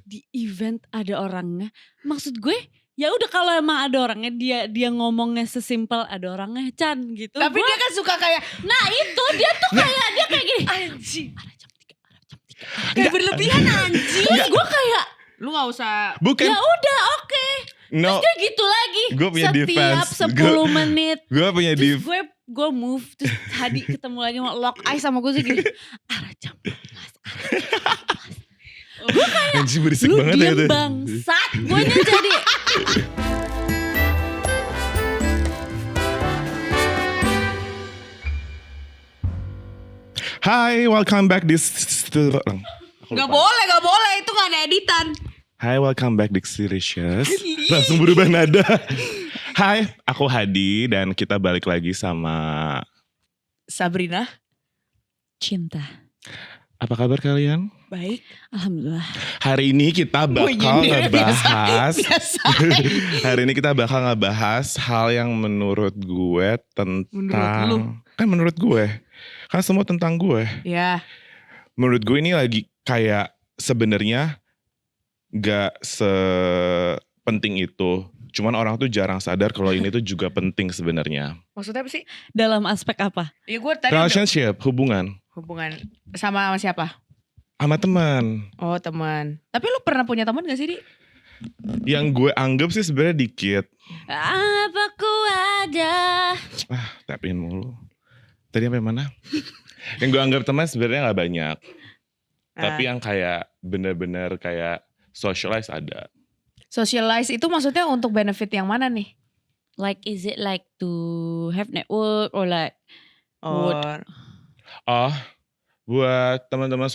di event ada orangnya. Maksud gue ya udah kalau emang ada orangnya dia ngomongnya sesimpel ada orangnya Chan gitu. Tapi dia kan suka kayak nah itu dia tuh kayak dia kayak gini. anjing. Ada jam 3. Kayak berlebihan anjing. Terus gue kayak Lu gak usah. Bukan. ya udah oke. No. Terus dia gitu lagi. Gue punya setiap defense. 10 menit. Gue punya Terus gue move. Terus Hadi ketemu lagi mau lock eye sama gue sih gini. Arah jam 12. Gue kayak anjing berisik lu banget ya diem itu. bangsat. Gue jadi Hi, welcome back this. Gak boleh. Itu gak ada editan. Hi, welcome back di Delicious. Langsung berubah nada. Hai, aku Hadi dan kita balik lagi sama Sabrina. cinta. apa kabar kalian? Baik. Alhamdulillah. Hari ini kita bakal ngebahas. Biasa. Hari ini kita bakal ngebahas hal yang menurut gue tentang. Menurut lu? Kan menurut gue. Kan semua tentang gue. Ya. Menurut gue ini lagi kayak sebenarnya gak sepenting itu. Cuman orang tuh jarang sadar kalau ini tuh juga penting sebenarnya. Maksudnya apa sih? Dalam aspek apa? Ya gue tadi Relationship, hubungan hubungan sama siapa? sama teman. Oh teman. Tapi lu pernah punya teman gak sih Di? Yang gue anggap sih sebenarnya dikit. Apa ku ada? Tapin mulu. Tadi sampai mana? Yang gue anggap teman sebenarnya nggak banyak. Tapi yang kayak bener-bener kayak socialize ada. Socialize itu maksudnya untuk benefit yang mana nih? Like is it like to have network or like Or Oh, buat teman-teman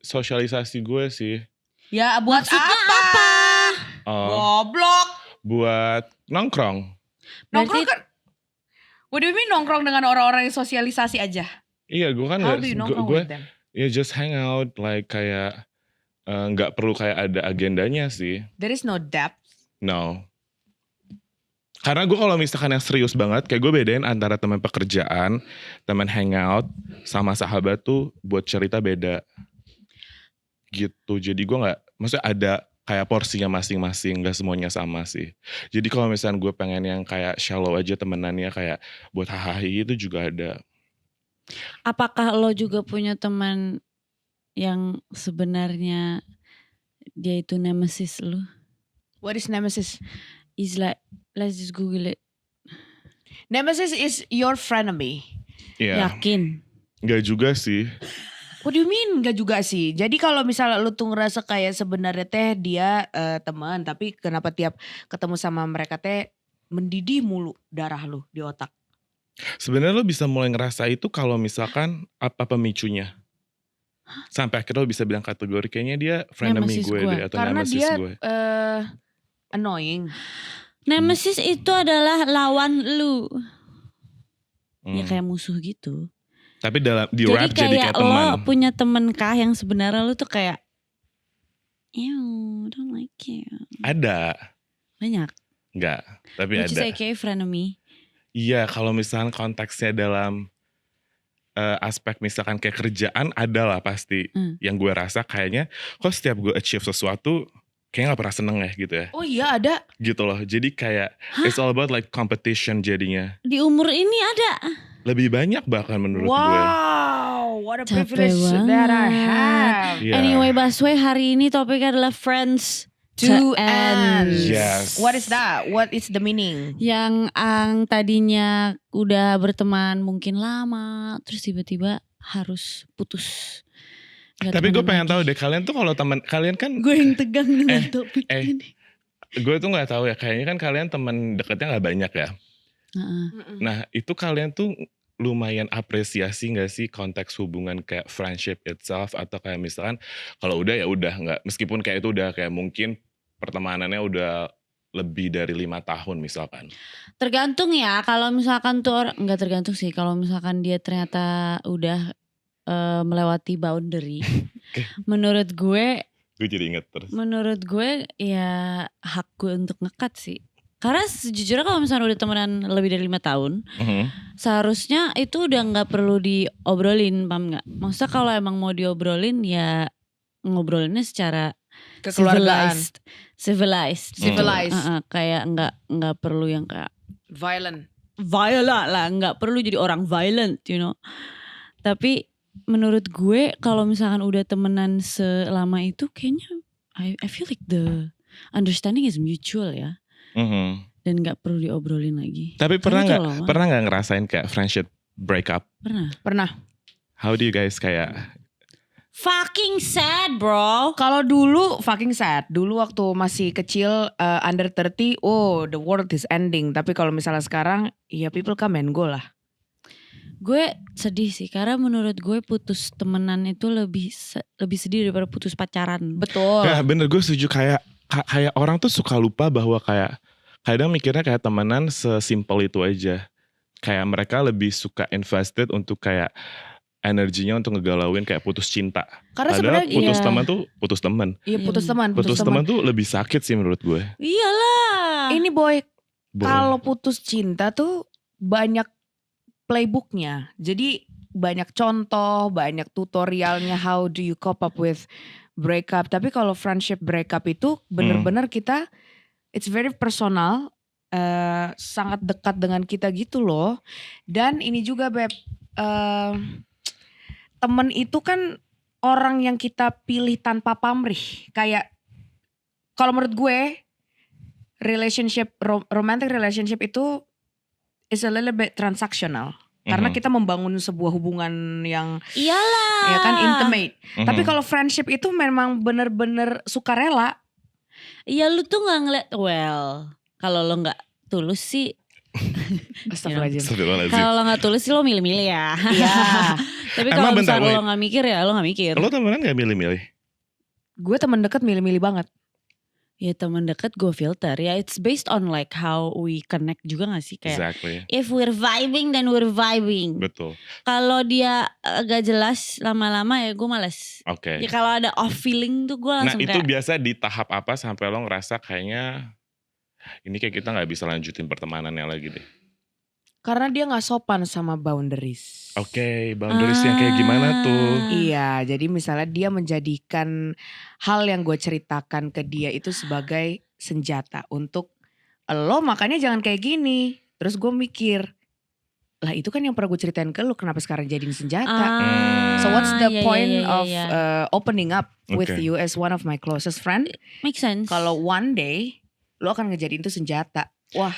sosialisasi gue sih. ya buat maksudnya apa? Oh, Goblok. buat nongkrong. Nongkrong Berarti- kan. What do you mean nongkrong dengan orang-orang yang sosialisasi aja? Iya, gue kan How nggak. do you nongkrong Gue with them? ya just hang out, like kayak nggak perlu kayak ada agendanya sih. There is no depth. No. Karena gue kalau misalkan yang serius banget, kayak gue bedain antara teman pekerjaan, teman hangout, sama sahabat tuh buat cerita beda. Gitu. Jadi gue nggak, maksudnya ada kayak porsinya masing-masing, gak semuanya sama sih. Jadi kalau misalkan gue pengen yang kayak shallow aja temenannya, kayak buat hahaha itu juga ada. Apakah lo juga punya teman yang sebenarnya dia itu nemesis lo? What is nemesis? Is like, let's just Google it. Nemesis is your frenemy. Iya. Yakin? Gak juga sih. What do you mean? Gak juga sih. Jadi kalau misalnya lu tuh ngerasa kayak sebenarnya teh dia teman, tapi kenapa tiap ketemu sama mereka teh mendidih mulu darah lu di otak? Sebenarnya lo bisa mulai ngerasa itu kalau misalkan apa pemicunya. Sampai akhirnya lo bisa bilang kategori kayaknya dia frenemy Nemesis gue gue. deh atau Karena nemesis dia gue. Annoying. Nemesis itu adalah lawan lu. Ya Hmm. kayak musuh gitu. Tapi di rap jadi kayak lo teman. punya temen kah yang sebenarnya lu tuh kayak ew, don't like you. Ada. Banyak. Enggak. Tapi Which is ada. aka frenemy. Iya, kalau misalkan konteksnya dalam aspek misalkan kayak kerjaan ada lah pasti. Yang gue rasa kayaknya kok setiap gue achieve sesuatu kayaknya gak pernah seneng ya gitu ya. Oh iya ada. Gitu loh. Jadi kayak it's all about like competition jadinya. Di umur ini ada. Lebih banyak bahkan menurut gue. Wow, what a Capek privilege that I banget. have. Iya. Anyway Baswe, hari ini topiknya adalah friends To end. Yes. What is that? What is the meaning? Yang tadinya udah berteman mungkin lama, terus tiba-tiba harus putus. Gak Tapi gue temenan pengen lagi. tahu deh, kalian tuh kalau teman kalian kan Gue yang tegang dengan topik ini. gue tuh nggak tahu ya, kayaknya kan kalian teman dekatnya nggak banyak ya. Nah itu kalian tuh lumayan apresiasi nggak sih konteks hubungan kayak friendship itself, atau kayak misalkan kalau udah ya udah nggak, meskipun kayak itu udah kayak mungkin pertemanannya udah lebih dari 5 tahun misalkan. Tergantung ya, kalau misalkan tuh orang, nggak tergantung sih, kalau misalkan dia ternyata udah melewati boundary. Menurut gue Gue jadi inget terus. Menurut gue ya hak gue untuk ngekat sih. Karena sejujurnya kalau misalnya udah temenan lebih dari 5 tahun, seharusnya itu udah gak perlu diobrolin, paham gak? Maksudnya kalau emang mau diobrolin ya ngobrolinnya secara Kekeluargaan. Civilized. Civilized. Kayak nggak perlu yang kayak Violent. violent lah, nggak perlu jadi orang violent, you know. Tapi menurut gue kalau misalkan udah temenan selama itu kayaknya I feel like the understanding is mutual ya. Dan nggak perlu diobrolin lagi. Tapi Karena pernah nggak ngerasain kayak friendship breakup? Pernah. How do you guys kayak? Fucking sad bro. Kalau dulu fucking sad. Dulu waktu masih kecil under 30, oh the world is ending. Tapi kalau misalnya sekarang, ya people come and go lah. Gue sedih sih karena menurut gue putus temenan itu lebih sedih daripada putus pacaran. Betul. Ya bener, gue setuju. Kayak orang tuh suka lupa bahwa kayak kadang mikirnya kayak temenan sesimpel itu aja. Kayak mereka lebih suka invested untuk kayak energinya untuk ngegalauin kayak putus cinta. Karena Padahal sebenarnya putus iya. teman tuh putus teman. Iya putus teman. Putus teman tuh lebih sakit sih menurut gue. Iyalah. Ini boy, Boy. kalau putus cinta tuh banyak playbooknya. Jadi banyak contoh, banyak tutorialnya how do you cope up with breakup. Tapi kalau friendship breakup itu bener-bener kita, it's very personal, sangat dekat dengan kita gitu loh. Dan ini juga Beb, temen itu kan orang yang kita pilih tanpa pamrih. Kayak kalau menurut gue romantic relationship itu is a little bit transactional. Karena kita membangun sebuah hubungan yang Iyalah. ya kan intimate. Tapi kalau friendship itu memang bener-bener sukarela. Iya lu tuh gak ngeliat, kalau lo gak tulus sih. Astagfirullahaladzim. Astagfirullahaladzim. Kalau lo gak tulus sih lo milih-milih ya. Iya. Tapi Emang kalau bentar, misalnya wait. lo gak mikir ya lo gak mikir. Lo temenan gak milih-milih? Gue temen deket milih-milih banget. Ya teman deket gue filter. Ya it's based on like how we connect juga gak sih. Kayak Exactly. if we're vibing then we're vibing. Betul. Kalau dia gak jelas lama-lama ya gue males. Oke. Ya kalau ada off feeling tuh gue Nah langsung itu kayak. biasa di tahap apa sampai lo ngerasa kayaknya ini kayak kita gak bisa lanjutin pertemanannya lagi deh. Karena dia gak sopan sama boundaries. Oke, boundaries yang kayak gimana tuh? Iya, jadi misalnya dia menjadikan hal yang gue ceritakan ke dia itu sebagai senjata untuk lo makanya jangan kayak gini. Terus gue mikir, lah itu kan yang pernah gue ceritain ke lo, kenapa sekarang jadiin senjata? So what's the iya, point iya, iya, of iya. opening up with Okay. you as one of my closest friend? Make sense. Kalau one day lo akan ngejadiin itu senjata. Wah,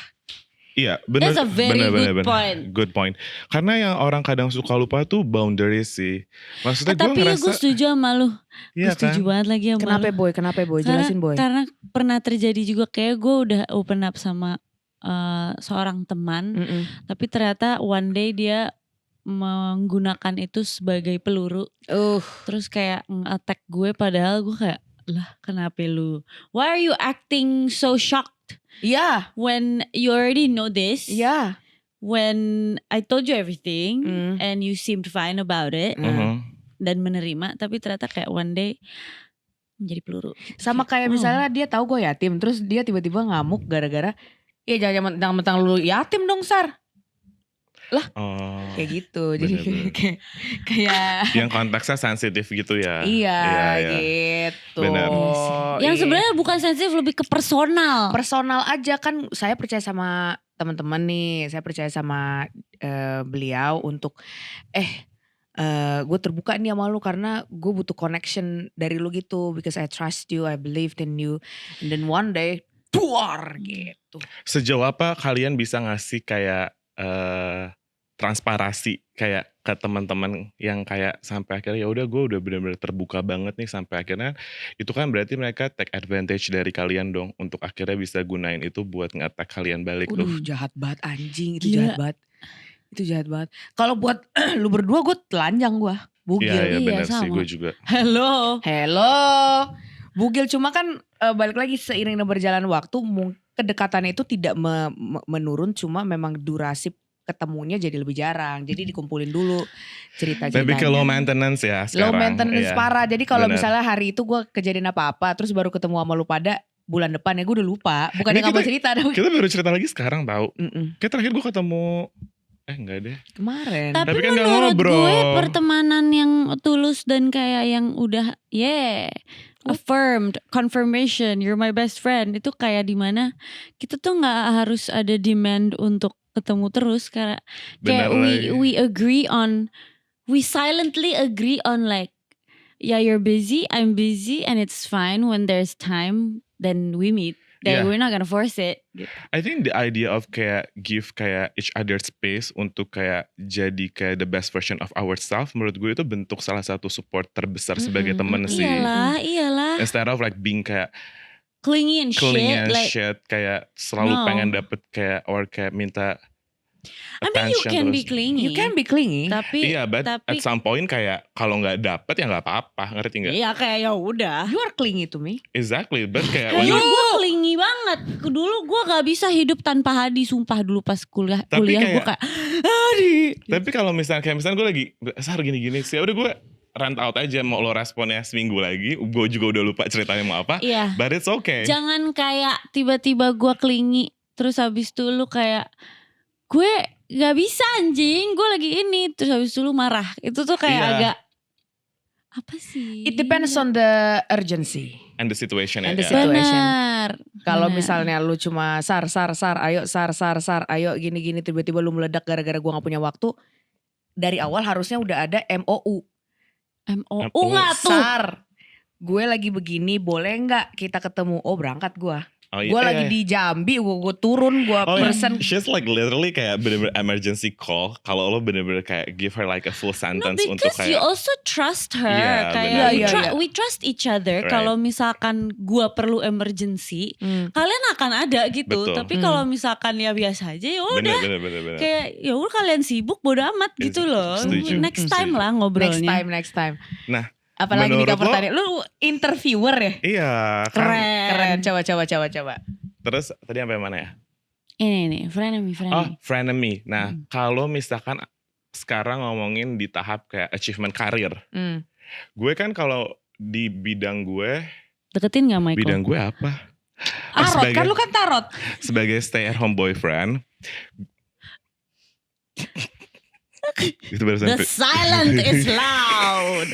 Iya, benar. That's a very good point. Good point. Karena yang orang kadang suka lupa tuh boundaries sih. Maksudnya gue Tapi gue ngerasa, setuju sama lu. iya Gue setuju kan? banget lagi sama kenapa lu. boy? Kenapa boy? Jelasin boy. Karena pernah terjadi juga kayak gue udah open up sama seorang teman. Mm-mm. Tapi ternyata one day dia menggunakan itu sebagai peluru. Terus kayak nge-attack gue padahal gue kayak, lah kenapa lu? Why are you acting so shocked? Iya, When you already know this. iya. When I told you everything. Mm. And you seemed fine about it. Mhm. Dan menerima. Tapi ternyata kayak one day menjadi peluru. Sama kayak misalnya dia tahu gue yatim, terus dia tiba-tiba ngamuk gara-gara, ya jangan mentang-mentang lu yatim dong Sar. Oh, Kayak gitu. Jadi bener-bener. kayak yang konteksnya sensitif gitu ya. iya iya. gitu. Bener. Iya sih. Yang Iya. sebenarnya bukan sensitif, lebih ke personal. Personal aja kan, saya percaya sama teman-teman nih, saya percaya sama beliau untuk gue terbuka nih sama lu karena gue butuh connection dari lu gitu, because I trust you, I believed in you, and then one day duar gitu. Sejauh apa kalian bisa ngasih kayak transparasi kayak ke teman-teman yang kayak sampai akhirnya ya udah gue udah benar-benar terbuka banget nih, sampai akhirnya itu kan berarti mereka take advantage dari kalian dong untuk akhirnya bisa gunain itu buat nge-attack kalian balik tuh. Jahat banget anjing, itu Gila. jahat banget. Itu jahat banget. Kalau buat lu berdua gue telanjang gue. Bugil. Iya Iya, benar sih, sama. gue juga. Hello. Hello. Bugil, cuma kan balik lagi seiring berjalan waktu kedekatan itu tidak menurun, cuma memang durasi ketemunya jadi lebih jarang. Jadi dikumpulin dulu cerita-ceritanya. Lebih ke low maintenance ya sekarang. Low maintenance Iya. parah. Jadi kalau Benar. misalnya hari itu gue kejadian apa-apa terus baru ketemu sama lu pada bulan depan ya gue udah lupa. Bukan Ini yang mau kita- cerita. Kita baru cerita lagi sekarang tahu. Mm-mm. Kayak terakhir gue ketemu enggak deh. Kemarin. Tapi Tapi kan nggak menurut ngobrol. gue pertemanan yang tulus dan kayak yang udah affirmed, confirmation, you're my best friend. Itu kayak dimana kita tuh nggak harus ada demand untuk ketemu terus, kayak Bener lagi. we agree on, we silently agree on like, yeah, you're busy, I'm busy, and it's fine when there's time, then we meet. Yeah. Then we're not gonna force it. Gitu. I think the idea of kayak give kayak each other space untuk kayak jadi kayak the best version of ourselves, menurut gue itu bentuk salah satu support terbesar sebagai temen sih. Iyalah. Instead of like being kayak Clingy and shit, kayak selalu No. pengen dapet kayak or kayak minta I mean, you attention can be terus. clingy. You can be clingy. Tapi, Iya, but at some point kayak kalau nggak dapet ya nggak apa-apa, ngerti nggak? iya kayak ya udah. You are clingy to me. Exactly, but kayak when Kayaknya you- gue clingy banget. Dulu gue gak bisa hidup tanpa Hadi. Sumpah dulu pas kuliah Tapi gue kayak- kayak Hadi. Tapi kalau misalnya gue lagi Sar gini-gini sih, udah gue rant out aja, mau lo responnya seminggu lagi, gue juga udah lupa ceritanya mau apa. Iya. But it's okay. Jangan kayak tiba-tiba gue clingy, terus habis itu lu kayak gue gak bisa anjing, gue lagi ini, terus habis itu lu marah. Itu tuh kayak Iya. agak apa sih? It depends on the urgency. And the situation And ya. the situation. Benar. Kalau Benar. misalnya lu cuma sar, ayo ayo gini-gini tiba-tiba lu meledak gara-gara gua gak punya waktu. Dari awal harusnya udah ada MOU. MOU nggak tuh? Sar, gue lagi begini boleh gak kita ketemu? Oh berangkat gua. Oh, Gue lagi di Jambi, gue turun, gue Oh, iya. pesen. She's like literally kayak bener-bener emergency call. Kalau lo bener-bener kayak give her like a full No, sentence untuk because you kayak also trust her. Iya, Kayak benar. Iya, iya. we trust each other. Right. Kalau misalkan gua perlu emergency, kalian akan ada gitu. Betul. Tapi kalau misalkan ya biasa aja ya udah. bener. Kayak ya udah kalian sibuk bodo amat gitu loh. Setuju. Next time Setuju. lah ngobrolnya. Next time. Nah, Apalagi di menurut cover lo- tadi. Lu interviewer ya? Iya kan. Keren. Coba. Terus tadi sampai mana ya? Ini frenemy. Oh, frenemy. Nah, kalau misalkan sekarang ngomongin di tahap kayak achievement karir. Gue kan kalau di bidang gue, Deketin gak Michael? bidang gue apa? Tarot, kan lu kan tarot. Sebagai stay at home boyfriend. Itu barusan. The silent is loud.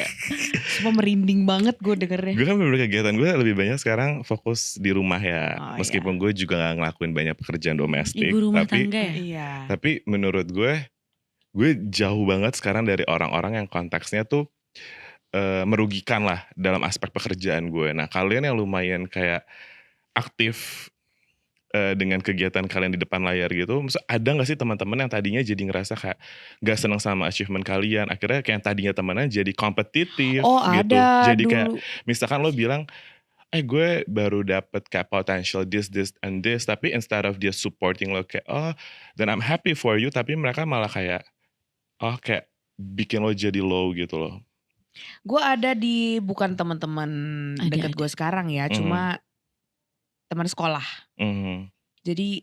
Semua merinding banget gue dengernya. Gue kan bener kegiatan gue lebih banyak sekarang fokus di rumah ya. Oh, Meskipun gue juga gak ngelakuin banyak pekerjaan domestik. Ibu rumah tapi, tangga ya? Iya. Tapi menurut gue jauh banget sekarang dari orang-orang yang konteksnya tuh merugikan lah dalam aspek pekerjaan gue. Nah, kalian yang lumayan kayak aktif dengan kegiatan kalian di depan layar gitu, maksud ada gak sih teman-teman yang tadinya jadi ngerasa kayak gak seneng sama achievement kalian, akhirnya kayak yang tadinya temenan jadi kompetitif Oh gitu. ada Jadi dulu. kayak misalkan lo bilang, gue baru dapet kayak potential this and this, tapi instead of dia supporting lo kayak, oh then I'm happy for you, tapi mereka malah kayak, oh kayak bikin lo jadi low gitu loh. Gue ada di bukan teman-teman Ada, deket ada. gue sekarang ya, cuma teman sekolah. Mhm. Jadi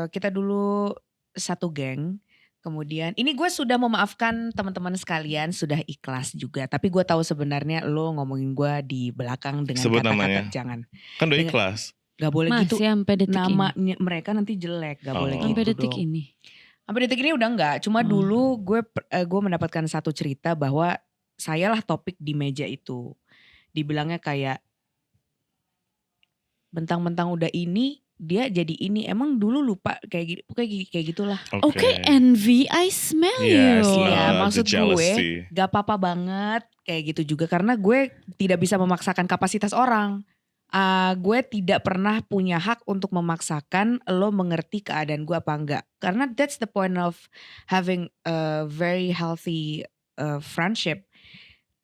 kita dulu satu geng. Kemudian ini gue sudah memaafkan teman-teman sekalian, sudah ikhlas juga. Tapi gue tahu sebenarnya lo ngomongin gue di belakang dengan Sebut kata-kata namanya. jangan. Kan udah Dengan- ikhlas. Gak boleh gitu. Masih sampai detik ini. Namanya mereka nanti jelek, gak boleh Oh. gitu Sampai detik dong. ini. Sampai detik ini udah enggak. Cuma Oh. dulu gue mendapatkan satu cerita bahwa sayalah topik di meja itu. Dibilangnya kayak bentang-bentang udah ini, dia jadi ini. Emang dulu lupa kayak gitulah. Oke, envy, I smell Yes you. lah, Ya, the maksud jealousy. Gak apa-apa banget kayak gitu juga karena gue tidak bisa memaksakan kapasitas orang. Gue tidak pernah punya hak untuk memaksakan lo mengerti keadaan gue apa enggak. Karena that's the point of having a very healthy friendship.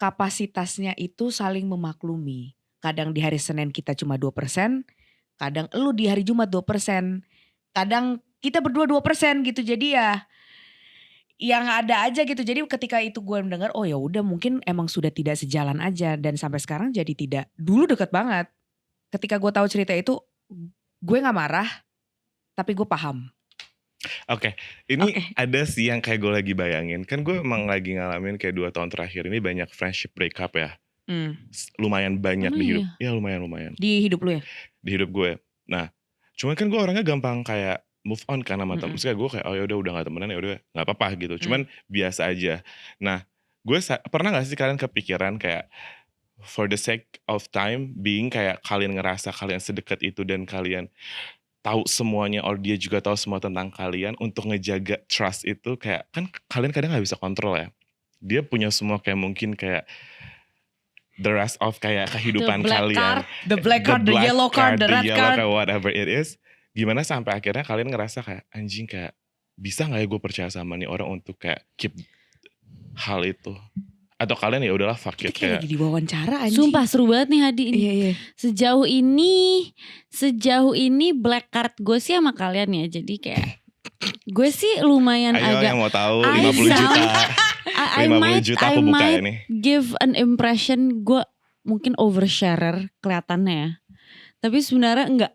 Kapasitasnya itu saling memaklumi. Kadang di hari Senin kita cuma 2%, kadang lo di hari Jumat 2%, kadang kita berdua 2% gitu. Jadi ya yang ada aja gitu. Jadi ketika itu gue mendengar, oh ya udah mungkin emang sudah tidak sejalan aja, dan sampai sekarang jadi tidak. Dulu deket banget. Ketika gue tahu cerita itu, gue nggak marah, tapi gue paham. Oke, ini ada sih yang kayak gue lagi bayangin. Kan gue emang lagi ngalamin kayak 2 tahun terakhir ini banyak friendship breakup ya. Lumayan banyak Emang di hidup. iya? Ya lumayan. Di hidup lu ya? Di hidup gue. Nah, cuman kan gue orangnya gampang kayak move on kan sama temen. Terus kayak gue kayak oh yaudah udah gak temenan, ya udah gak apa-apa gitu. Cuman biasa aja. Nah, gue pernah gak sih kalian kepikiran kayak for the sake of time being kayak kalian ngerasa kalian sedekat itu dan kalian tahu semuanya, or dia juga tahu semua tentang kalian, untuk ngejaga trust itu kayak kan kalian kadang nggak bisa kontrol ya. Dia punya semua kayak mungkin kayak the rest of kayak kehidupan kalian, the black card, the yellow card, the red card, whatever it is. Gimana sampai akhirnya kalian ngerasa kayak anjing, kayak bisa nggak ya gue percaya sama nih orang untuk kayak keep hal itu, atau kalian ya udahlah fuck it, Kita kayak kayak lagi diwawancara anjing. Sumpah seru banget nih Hadi ini. Iya. Sejauh ini black card gue sih sama kalian ya. Jadi kayak gue sih lumayan ayo agak yang mau tahu I 50 juta I 50 juta aku buka ini. give an impression gue mungkin oversharer kelihatannya ya. Tapi sebenarnya enggak.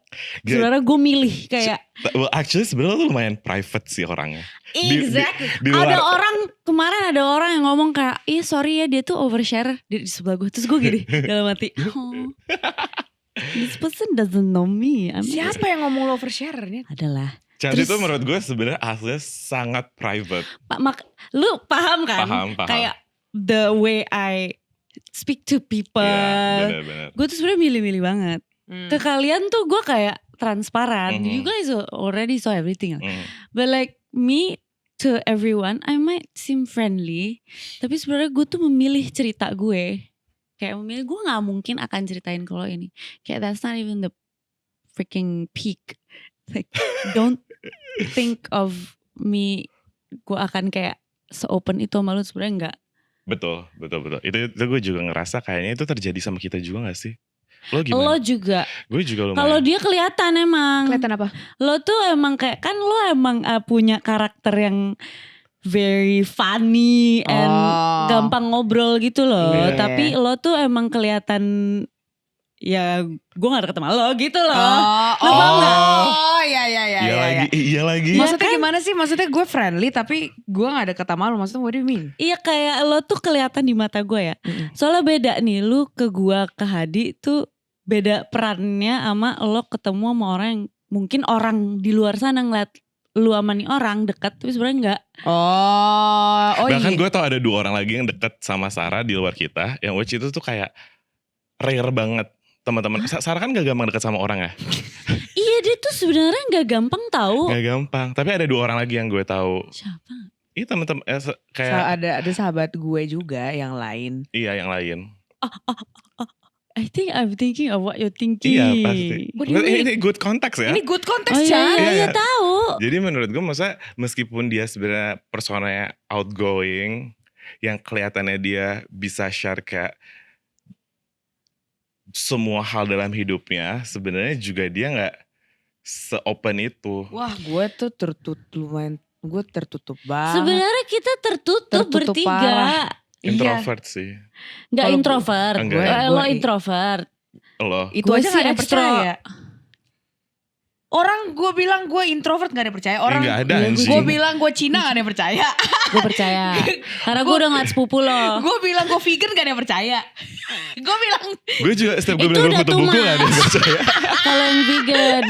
Sebenarnya gue milih kayak Well actually sebenarnya tuh lumayan private sih orangnya. Exactly. Di luar, Kemarin ada orang yang ngomong kayak, iya sorry ya dia tuh overshare di sebelah gue. Terus gue gini dalam hati, oh, this person doesn't know me. Siapa yang ngomong lo overshare-nya? Adalah. Cantik Terus- itu menurut gue sebenarnya aslinya sangat private. Lu paham kan? Paham. Kayak the way I speak to people. Iya, benar-benar. Gue tuh sebenarnya milih-milih banget. Ke kalian tuh gue kayak transparan. Mhm. You guys already saw everything. Mm. But like me to everyone, I might seem friendly. Tapi sebenarnya gue tuh memilih cerita gue. Kayak memilih gue nggak mungkin akan ceritain kalau ini. Kayak that's not even the freaking peak. Like don't think of me. Gue akan kayak se-open itu sama lu, sebenarnya enggak. Betul. Itu gue juga ngerasa kayaknya itu terjadi sama kita juga gak sih? Lo Lo gimana? juga. Gue juga lumayan. Kalau dia kelihatan emang. Kelihatan apa? Lo tuh emang kayak kan lo emang punya karakter yang very funny and gampang ngobrol gitu loh. Iya. Tapi lo tuh emang kelihatan ya gue gak deket sama lo gitu loh. Lo paham nggak? Iya lagi. Maksudnya kan? gimana sih? Maksudnya gue friendly tapi gue gak deket sama lu. Maksudnya what do you mean? Iya kayak lo tuh kelihatan di mata gue ya. Soalnya beda nih, lu ke gue ke Hadi tuh beda perannya sama lo ketemu sama orang yang mungkin orang di luar sana ngeliat lu sama nih orang dekat tapi sebenarnya enggak. Bahkan iya. gue tau ada 2 orang lagi yang deket sama Sarah di luar kita, yang which itu tuh kayak rare banget teman-teman. Sarah kan gak gampang deket sama orang ya. Iya dia tuh sebenarnya nggak gampang tahu. Gak gampang. Tapi ada 2 orang lagi yang gue tahu. Siapa? Iya teman-teman kayak Ada sahabat gue juga yang lain. iya yang lain. I think I'm thinking of what you're thinking. Iya pasti. What do you mean? Ini good context ya. Ini good Oh context iya, Chan. iya tahu. Jadi menurut gue masa meskipun dia sebenarnya personanya outgoing, yang kelihatannya dia bisa share kayak semua hal dalam hidupnya, sebenarnya juga dia nggak se-open itu. Wah gue tuh tertutup banget. Sebenarnya kita tertutup bertiga. parah. Introvert sih. Nggak Kalau introvert. enggak. Lo introvert. Lo. Itu Gue aja sih gak ada yang extro. percaya. Orang gue bilang gue introvert gak ada yang percaya. Orang Nggak ada, anjing. gue bilang gue Cina gak ada yang percaya. Gue percaya. Karena gue udah ngeliat sepupu lo. Gue bilang gue vegan gak ada yang percaya. Gue bilang Gue juga setiap gue Itu bilang gue udah foto buku too gak ada yang much. percaya. Kalau yang vegan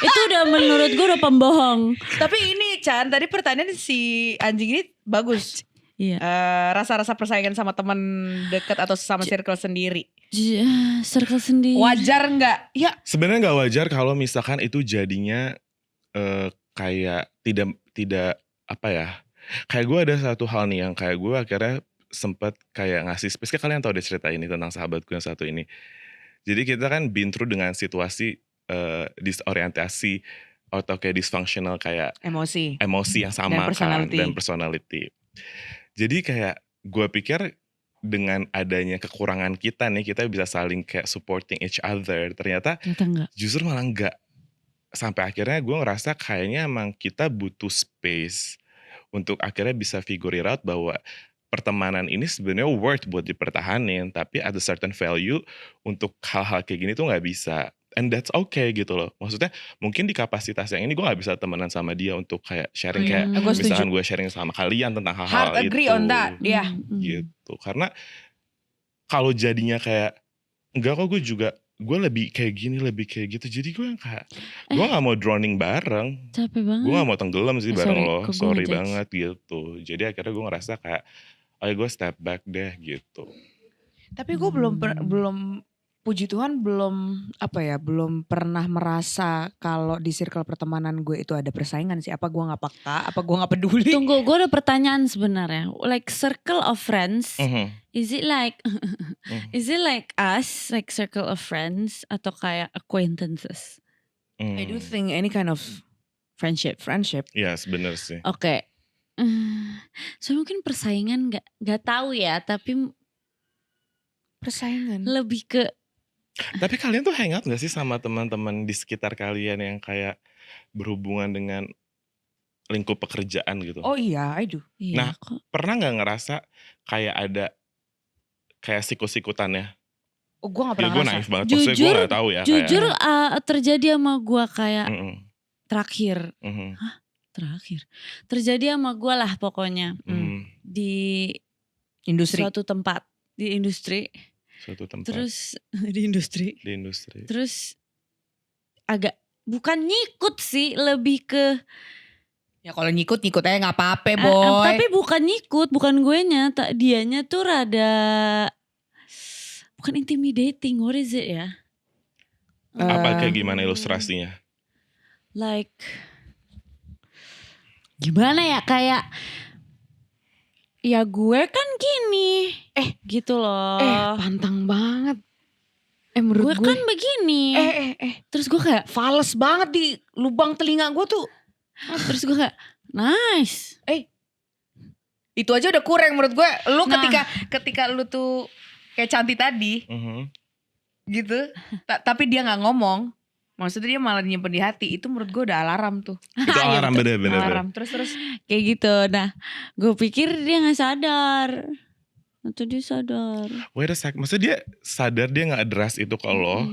itu udah menurut gue udah pembohong. tapi ini Chan tadi pertanyaan si anjing ini bagus. Iya. Rasa-rasa persaingan sama teman dekat atau sama circle sendiri. Circle sendiri. Wajar nggak? Ya Sebenarnya nggak wajar kalau misalkan itu jadinya kayak tidak apa ya? Kayak gue ada satu hal nih yang kayak gue akhirnya sempet kayak ngasih space. Kayak kalian tahu deh cerita ini tentang sahabatku yang satu ini. Jadi kita kan been through dengan situasi disorientasi atau kayak dysfunctional kayak emosi. emosi yang sama Dan personality. kan dan personality. Jadi kayak gue pikir dengan adanya kekurangan kita nih kita bisa saling kayak supporting each other. Ternyata Ternyata enggak. justru malah enggak. Sampai akhirnya gue ngerasa kayaknya emang kita butuh space untuk akhirnya bisa figure it out bahwa pertemanan ini sebenarnya worth buat dipertahanin, tapi ada certain value untuk hal-hal kayak gini tuh nggak bisa. And that's okay gitu loh. Maksudnya mungkin di kapasitas yang ini gue gak bisa temenan sama dia untuk kayak sharing kayak Gue setuju. misalkan gue sharing sama kalian tentang hal-hal Hard agree itu. on that. Ya. Gitu. Karena kalau jadinya kayak enggak kok gue lebih kayak gini lebih kayak gitu. Jadi gue yang kayak gue gak mau drowning bareng. Capek banget. Gue gak mau tenggelam sih bareng Sorry, lo. kok gue Sorry ngejudge. banget gitu. Jadi akhirnya gue ngerasa kayak ayo gue step back deh gitu. Tapi gue belum puji Tuhan belum belum pernah merasa kalau di circle pertemanan gue itu ada persaingan sih. Apa gue nggak peka? Apa gue nggak peduli? Tunggu, gue ada pertanyaan sebenarnya. Like circle of friends, is it like us, like circle of friends atau kayak acquaintances? I do think any kind of Friendship. Yes, bener sih. Oke. So mungkin persaingan nggak tahu ya, tapi persaingan. lebih ke Tapi kalian tuh hangout gak sih sama teman-teman di sekitar kalian yang kayak berhubungan dengan lingkup pekerjaan gitu? Oh iya, I do. iya Nah, kok. Pernah gak ngerasa kayak ada kayak sikut-sikutannya? Oh gue gak Ya pernah gue ngerasa. naif banget, maksudnya gue gak tahu ya. Jujur terjadi sama gue kayak Kayak, terakhir terjadi sama gue lah pokoknya di Industri. suatu tempat di industri. Suatu tempat Terus di industri. di industri. Terus agak bukan nyikut sih, lebih ke Ya kalau nyikut aja gak apa-apa boy. tapi bukan nyikut, bukan guenya, dianya tuh rada bukan intimidating, what is it ya? Apa kayak gimana ilustrasinya? Like gimana ya, kayak ya gue kan gini gitu loh. Pantang banget. Menurut gue kan begini. Terus gue kayak fales banget di lubang telinga gue tuh. terus gue kayak nice. Itu aja udah kurang menurut gue. Lu Nah. ketika lu tuh kayak Cantik tadi gitu. Tapi dia gak ngomong. Maksudnya dia malah nyimpen di hati. Itu menurut gue udah alarm tuh. Itu Iya, alarm betul. bener-bener. Alarm. Terus. Kayak gitu. Nah, gue pikir dia gak sadar. Atau dia sadar. Wait a sec, maksudnya dia sadar dia gak address itu ke lo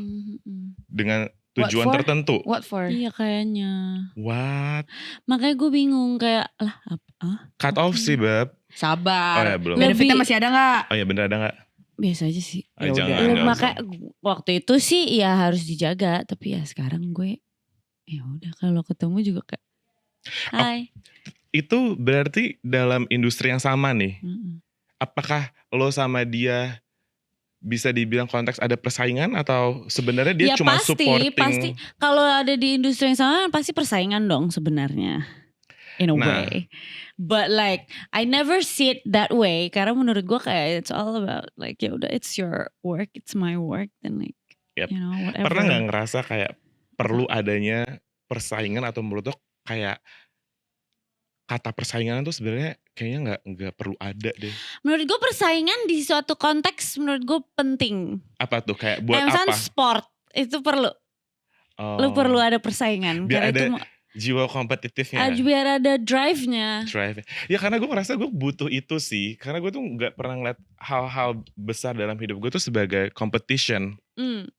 dengan tujuan What for? tertentu? What for? Iya kayaknya. What? Makanya gue bingung kayak lah apa? Cut off sih Beb. Sabar. Oh ya belum. Benefitnya masih ada gak? Oh ya bener ada gak? Biasa aja sih. Oh, Ya jangan, udah. nggak usah. Makanya waktu itu sih ya harus dijaga. Tapi ya sekarang gue ya udah kalau ketemu juga kayak hai. Itu berarti dalam industri yang sama nih. Mm-mm. Apakah lo sama dia bisa dibilang konteks ada persaingan atau sebenarnya dia Ya cuma pasti, supporting? pasti. Kalau ada di industri yang sama pasti persaingan dong sebenarnya. In a Nah. way. But like I never see it that way. Karena menurut gue kayak it's all about like ya udah it's your work, it's my work. Then like Yep. you know whatever. Pernah gak ngerasa kayak perlu adanya persaingan atau menurut lo kayak kata persaingan tuh sebenarnya kayaknya nggak perlu ada deh. Menurut gue persaingan di suatu konteks menurut gue penting. Apa tuh kayak buat Kayak misalnya apa? sport itu perlu. Lu perlu ada persaingan. Biar Karena ada jiwa kompetitifnya. biar ada drive-nya. Drive. Ya karena gue ngerasa gue butuh itu sih. Karena gue tuh gak pernah ngeliat hal-hal besar dalam hidup gue tuh sebagai competition.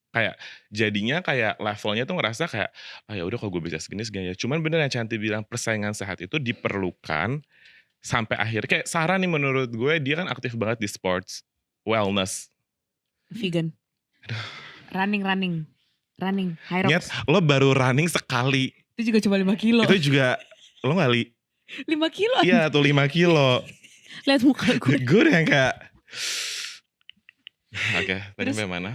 Kayak jadinya kayak levelnya tuh ngerasa kayak ya udah kalau gue bisa segini ya. Cuman bener yang Cantik bilang persaingan sehat itu diperlukan sampai akhir. Kayak Sarah nih menurut gue dia kan aktif banget di sports wellness. Vegan. Running. High Nyet, rocks. lo baru running sekali. Itu juga cuma 5 kilo. Itu juga lo gak 5 kilo. Iya tuh 5 kilo. Lihat muka gue. Gue udah yang kayak Oke, tadi Terus, sampai mana?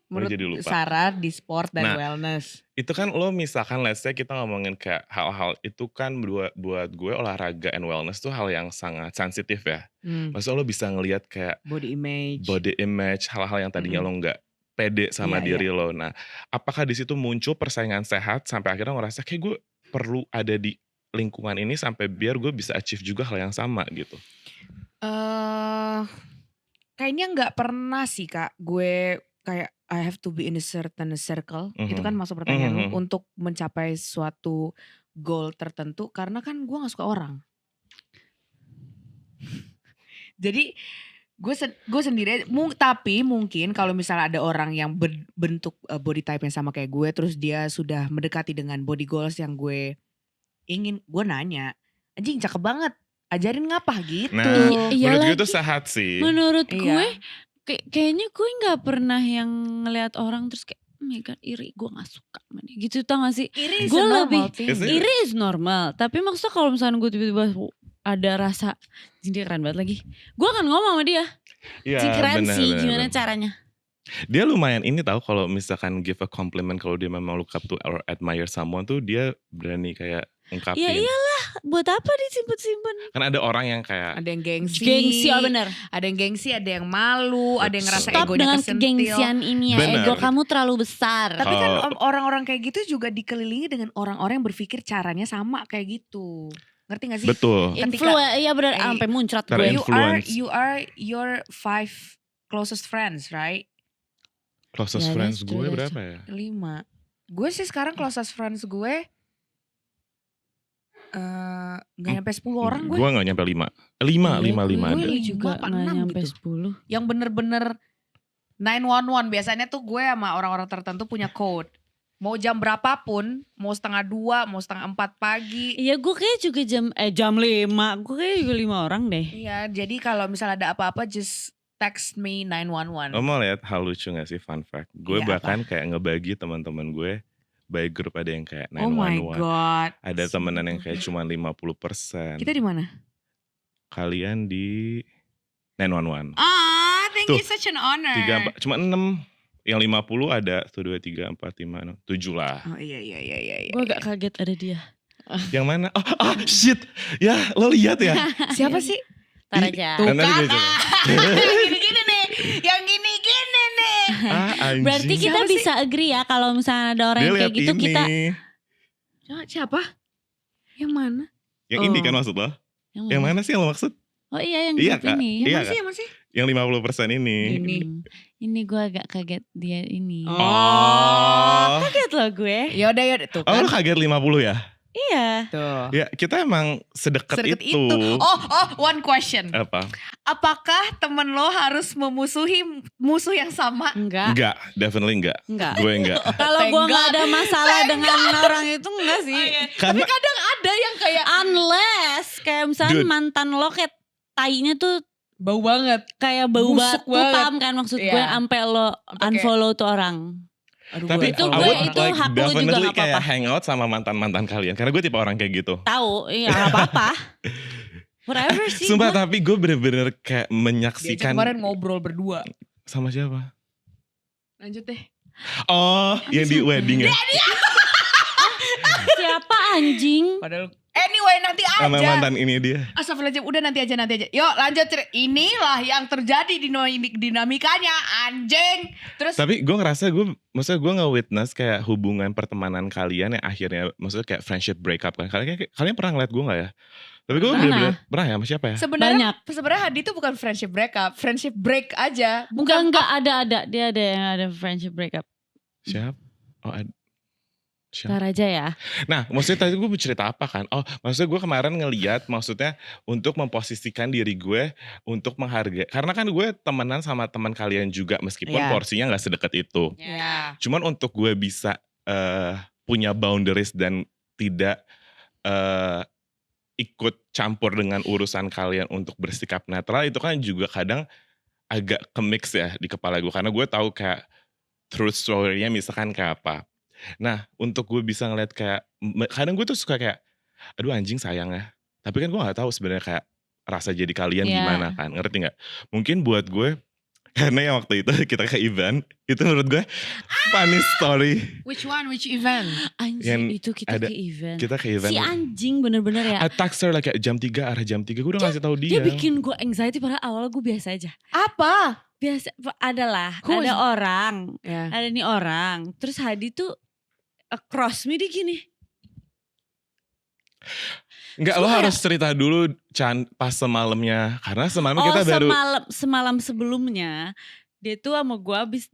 Menurut jadi lupa. Sarah di sport dan Nah, wellness. Itu kan lo misalkan let's say kita ngomongin kayak hal-hal itu kan buat gue olahraga and wellness tuh hal yang sangat sensitif ya. Maksudnya lo bisa ngelihat kayak Body image. hal-hal yang tadinya lo nggak pede sama Iya, diri lo. Nah, apakah di situ muncul persaingan sehat sampai akhirnya ngerasa kayak gue perlu ada di lingkungan ini sampai biar gue bisa achieve juga hal yang sama gitu? Kayaknya nggak pernah sih Kak. Gue kayak I have to be in a certain circle. Itu kan masuk pertanyaan lu, untuk mencapai suatu goal tertentu. Karena kan gue gak suka orang. Jadi gue sendiri, tapi mungkin kalau misalnya ada orang yang berbentuk body type yang sama kayak gue, terus dia sudah mendekati dengan body goals yang gue ingin, gue nanya, anjing cakep banget, ajarin ngapa gitu. Nah, Iya menurut gue lagi. itu sehat sih. Menurut Iya. gue kayaknya gue nggak pernah yang ngelihat orang terus kayak oh my god iri, gue nggak suka sama dia gitu, tau gak sih? Iri is Gue a normal lebih thing. Is it? iri is normal, tapi maksudnya kalau misalnya gue tiba-tiba ada rasa dia keren banget lagi, gue akan ngomong sama dia. Iya, Keren benar, sih, benar, gimana benar. caranya? Dia lumayan ini tahu kalau misalkan give a compliment kalau dia memang look up to or admire someone tuh dia berani kayak Ya ungkapin. iyalah, buat apa disimpen-simpen? Kan ada orang yang kayak Ada yang gengsi. Gengsi, oh bener. Ada yang gengsi, ada yang malu, ada yang ngerasa Stop egonya dengan kesentil. kegengsian ini ya, Bener. ego kamu terlalu besar. Tapi kan Kalau- orang-orang kayak gitu juga dikelilingi dengan orang-orang yang berpikir caranya sama kayak gitu. Ngerti gak sih? betul. Iya bener, Eh, sampai muncrat karena gue. influence. You are your 5 closest friends, right? Closest Ya, friends that's gue true, berapa ya? 5. Gue sih sekarang closest friends gue gak nyampe 10 orang gue. Gue gak nyampe 5. 5 Iya, ada. gue gue lima juga apa gak enam nyampe gitu. 10. Yang bener-bener 911. Biasanya tuh gue sama orang-orang tertentu punya code. Mau jam berapapun, mau 1:30, mau 3:30 pagi. Iya gue kayak juga jam 5. Gue kayak juga 5 orang deh. Iya, jadi kalau misalnya ada apa-apa just text me 911. Lo mau lihat hal lucu gak sih fun fact? Gue Iya, bahkan kayak ngebagi teman-teman gue by grup, ada yang kayak 911. Oh my god. Ada temenan yang kayak cuma 50%. Kita di mana? Kalian di 911. Ah, thank Tuh, you, such an honor. 3, cuma 6. Yang 50 ada 1, 2, 3, 4, 5, 6, 7 lah. Oh iya. Gue gak kaget ada dia. Yang mana? Shit. Ya lo lihat ya. Siapa sih? Ntar aja. Tuh Nanti kan, gue coba. yang gini-gini nih. Yang gini-gini nih. Anjing. Berarti kita Siapa sih? bisa agree ya kalau misalnya ada orang Dia yang lihat kayak gitu ini. kita. Siapa? Yang mana? Yang ini kan maksud lo? Yang mana sih yang lo maksud? Oh iya yang Iya, grup Kak. ini. Yang Iya, mana sih? Yang mana sih? Yang 50% ini. Ini. Ini gue agak kaget dia ini. Oh. Kaget loh gue. Yaudah tuh Oh kan. lo kaget 50 ya? Iya. Tuh. Ya kita emang sedekat Sedekat itu. Oh, one question. Apa? Apakah temen lo harus memusuhi musuh yang sama? Enggak. Enggak, definitely enggak. Enggak. Gue enggak. Kalau Thank gue nggak God. ada masalah dengan orang itu enggak sih. Tapi Karena kadang ada yang kayak Unless kayak misalnya Dude. mantan lo kayak tainya tuh bau banget. kayak bau Busuk batu banget. tam kan maksud gue Iya. sampai lo Sampai unfollow tuh orang. Aduh, tapi Itu I gue would itu like hak lu juga definitely nggak apa-apa. kayak hangout sama mantan-mantan kalian. Karena gue tipe orang kayak gitu. Tahu, iya nggak apa-apa. Whatever sih. Sumpah gue- tapi gue bener-bener kayak Dia aja menyaksikan. kemarin ngobrol berdua. Sama siapa? Lanjut deh. Oh yang di wedding ya? Siapa anjing? Padahal anyway nanti Sama aja. mantan ini dia. Astagfirullahaladzim, udah nanti aja. Yuk lanjut cerita. Inilah yang terjadi di dinamikanya anjing. Terus Tapi gue ngerasa maksudnya gue nge-witness kayak hubungan pertemanan kalian yang akhirnya maksudnya kayak friendship breakup kan. Kalian pernah ngeliat gue gak ya? Tapi gue Pernah. bener-bener pernah ya sama siapa ya? sebenarnya Hadi itu bukan friendship breakup, friendship break aja. Bukan enggak ada dia ada yang ada friendship breakup. Siapa? Oh siapa? Ntar aja ya. Nah maksudnya tadi gue mau cerita apa kan? Oh maksudnya gue kemarin ngeliat maksudnya untuk memposisikan diri gue untuk menghargai. Karena kan gue temenan sama teman kalian juga meskipun Iya. porsinya gak sedekat itu. Ya. Cuman untuk gue bisa punya boundaries dan tidak ikut campur dengan urusan kalian untuk bersikap netral itu kan juga kadang agak kemix ya di kepala gue. Karena gue tahu kayak truth story-nya misalkan kayak apa. Nah untuk gue bisa ngeliat kayak kadang gue tuh suka kayak aduh anjing sayang ya. Tapi kan gue gak tahu sebenarnya kayak rasa jadi kalian Iya. gimana kan, ngerti gak? Mungkin buat gue karena yang waktu itu kita ke event itu menurut gue funny story. Which event? Anjing Yang itu kita ada- ke event. Kita ke event. Si anjing bener-bener ya. I text her like kayak jam 3 arah jam 3 gue udah ngasih tahu dia. Dia bikin gue anxiety padahal awalnya gue biasa aja. Apa? Biasa adalah Who is- ada orang, Ya. ada nih orang. Terus Hadi tuh across me dia gini. Enggak, lo harus cerita dulu Chan pas semalamnya. Karena semalam kita baru semalam sebelumnya dia tuh sama gue abis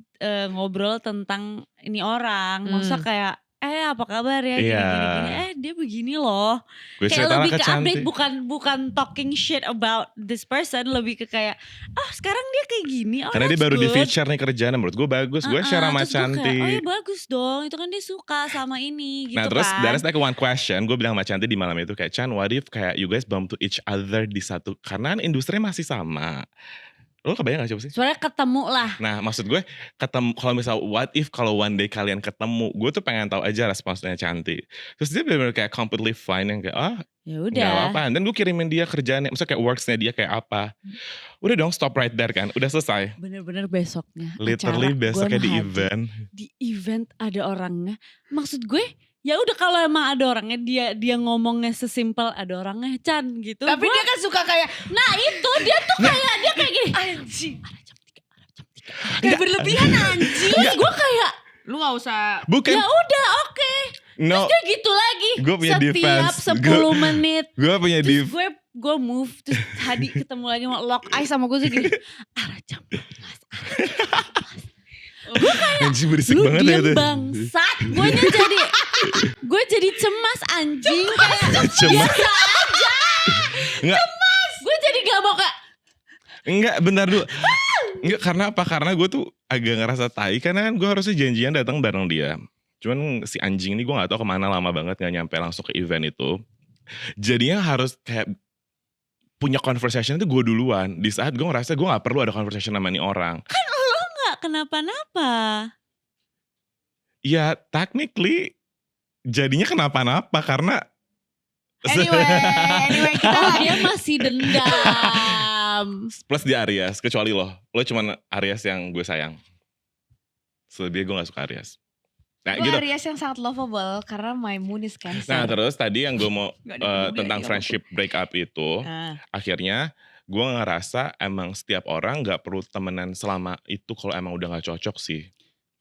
ngobrol tentang ini orang. Maksudnya kayak apa kabar ya Iya. gini-gini. Dia begini loh. gue Kayak cerita lah lebih ke ke update Cantik. bukan talking shit about this person, lebih ke kayak sekarang dia kayak gini. Karena dia that's baru di good. feature nih kerjaan menurut gue bagus. Gue share sama Terus gue kayak, Cantik. oh ya bagus dong, itu kan dia suka sama ini gitu Nah terus kan. there's like one question. Gue bilang sama Cantik di malam itu kayak Chan, what if kayak you guys bump to each other di satu. Karena kan industri masih sama. Lo kebayang gak siapa sih? Sebenarnya ketemu lah. Nah maksud gue ketemu, kalau misal what if kalau one day kalian ketemu, gue tuh pengen tahu aja responsnya Cantik. Terus dia bener-bener kayak completely fine yang kayak Ya nggak udah. apa-apa. Dan gue kirimin dia kerjaannya, maksudnya kayak worksnya dia kayak apa. Udah dong stop right there kan, udah selesai. Bener-bener besoknya. Literally acara besoknya Gua di Haji. event. Di event ada orangnya. Maksud gue ya udah kalau emang ada orangnya dia ngomongnya sesimpel ada orangnya Chan gitu. Tapi dia kan suka kayak Nah itu dia tuh kayak dia kayak gini. anjing. Ada jam 3, ada jam 3. Kayak berlebihan anjing. Terus gue kayak Lu gak usah. Bukan, ya udah oke. no, Dia gitu lagi. Gue punya Setiap defense. 10 menit. gue punya Terus div. gue move. Terus Hadi ketemu lagi mau lock eye sama gue gini. Arah jam 12. Anjing berisik Lu banget ya diem itu. bangsat. Gue jadi cemas anjing. Kayak Cemas. Enggak, gue jadi gak mau kayak. enggak, bentar dulu. Enggak, karena apa? Karena gue tuh agak ngerasa tai. Karena kan gue harusnya janjian datang bareng dia. Cuman si anjing ini gue gak tahu kemana, lama banget gak nyampe langsung ke event itu. Jadinya harus kayak punya conversation itu gue duluan. Di saat gue ngerasa gue gak perlu ada conversation sama nih orang. Gak kenapa-napa. Ya technically jadinya kenapa-napa karena Anyway kita Oh dia masih dendam. plus dia Aries. Kecuali lo cuman Aries yang gue sayang. Selebihnya gue gak suka Aries. Nah Gue gitu. Aries yang sangat lovable karena my moon is Cancer. Nah terus tadi yang gue mau Gak ada tentang hubungannya, friendship breakup itu, Nah, akhirnya gue ngerasa emang setiap orang gak perlu temenan selama itu kalau emang udah gak cocok sih.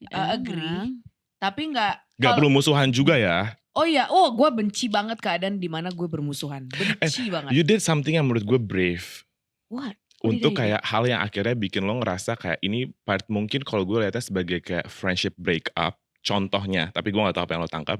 Agree. Tapi nggak. Gak perlu musuhan juga ya. Oh iya, gue benci banget keadaan di mana gue bermusuhan. Benci banget. You did something yang menurut gue brave. What? Untuk did I do? kayak hal yang akhirnya bikin lo ngerasa kayak ini part mungkin kalau gue lihatnya sebagai kayak friendship breakup. Contohnya, tapi gue gak tahu apa yang lo tangkap.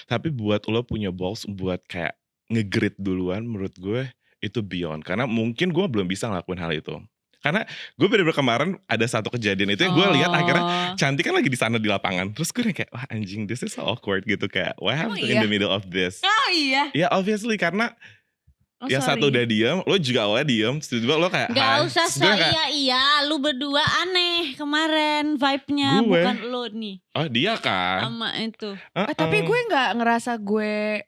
Tapi buat lo punya balls buat kayak nge-grit duluan menurut gue itu beyond. Karena mungkin gue belum bisa ngelakuin hal itu. Karena gue bener-bener kemarin ada satu kejadian itu yang gue lihat akhirnya Cantik kan lagi di sana di lapangan. Terus gue kayak wah anjing this is so awkward gitu. Kayak what happened in iya? the middle of this. Oh iya. Ya obviously karena Oh, yang sorry. satu udah diem, lo juga awalnya diem, tiba-tiba lo kayak Gak "Hai." usah Terus gue kayak, iya lu berdua aneh kemarin vibe-nya. Gue? Bukan lo nih oh dia kan. sama itu. Tapi gue nggak ngerasa gue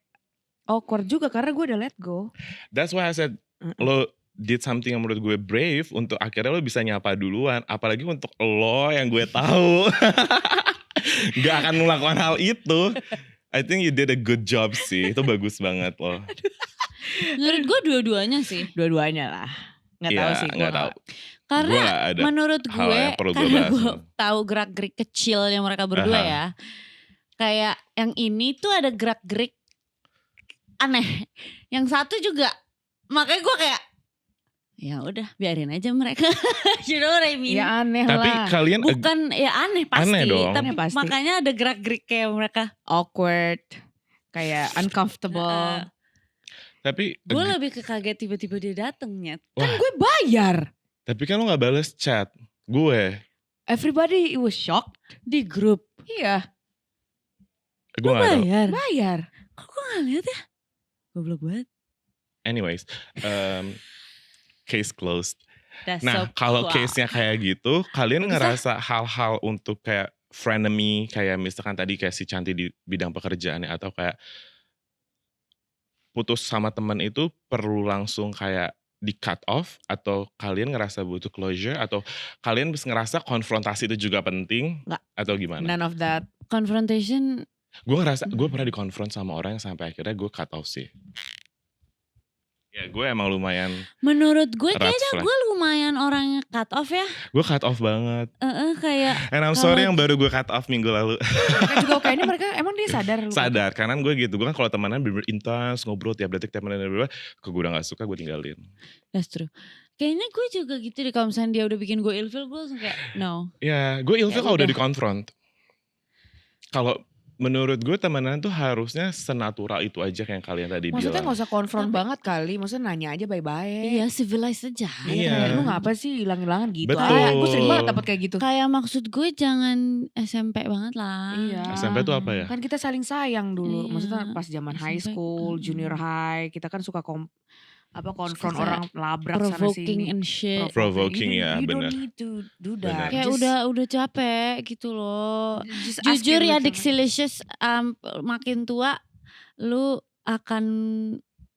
awkward juga karena gue udah let go. That's why I said lo did something yang menurut gue brave untuk akhirnya lo bisa nyapa duluan. Apalagi untuk lo yang gue tahu gak akan melakukan hal itu. I think you did a good job sih. Itu bagus banget lo. Menurut gue dua-duanya sih. Dua-duanya lah. Nggak tahu Iya, sih. nggak tahu. Karena Gue gak ada menurut hal gue yang perlu gue karena bahas. gue tahu gerak-gerik kecilnya mereka berdua Aha. ya. Kayak yang ini tuh ada gerak-gerik aneh. Yang satu juga makanya gue kayak ya udah biarin aja mereka. You know what I mean? Ya aneh Tapi lah. kalian Bukan ya aneh pasti. Aneh dong. Tapi Aneh pasti. makanya ada gerak-gerik kayak mereka. Awkward. Kayak uncomfortable. tapi Gue lebih ke kaget tiba-tiba dia datengnya. wah, Gue bayar. tapi kan lo gak bales chat gue. Everybody was shocked. Di grup. Iya. Gue gak tahu. Bayar. Bayar. Kok gue gak lihat ya? Goblok banget. Anyways, case closed. That's Nah, so kalau cool. case-nya kayak gitu, kalian Bisa. ngerasa hal-hal untuk kayak frenemy, kayak misalkan tadi kayak si Cantik di bidang pekerjaannya atau kayak putus sama teman itu perlu langsung kayak di cut off atau kalian ngerasa butuh closure atau kalian bisa ngerasa konfrontasi itu juga penting Nggak. atau gimana? None of that. Confrontation Gue ngerasa gue pernah dikonfront sama orang yang sampai akhirnya gue cut off sih. Ya gue emang lumayan, menurut gue Red kayaknya flag. gue lumayan orangnya cut off ya. gue cut off banget. Kayak And I'm sorry yang baru gue cut off minggu lalu. Mereka juga kayaknya mereka emang dia sadar. lu. Sadar, karena gue gitu. Gue kan kalau temenan bener-bener intens, ngobrol tiap detik, tiap menit, kok gue udah gak suka gue tinggalin. that's true. Kayaknya gue juga gitu deh kalau misalnya dia udah bikin gue ilfeel gue langsung kayak no. Ya, gue ilfil Ya kalau udah udah. dikonfront. Kalau menurut gue temenan tuh harusnya senatural itu aja kayak yang kalian tadi Maksudnya bilang. gak usah konfront Tapi- banget kali. Maksudnya nanya aja baik-baik. Iya civilized aja. Iya. Kayak, lu ngapa sih hilang-hilangan gitu. Betul. Gue sering banget dapet kayak gitu. Kayak maksud gue jangan SMP banget lah. Iya. SMP tuh apa ya? Kan kita saling sayang dulu. Iya, Maksudnya pas zaman high SMP. school, junior high. Kita kan suka konfront Kayak orang labrak sana provoking sini. and shit. Provoking, You ya, don't bener. need to do Bener. that. Kayak Just- udah capek gitu loh. just ask Jujur your ya lips. Dixilicious, makin tua lu akan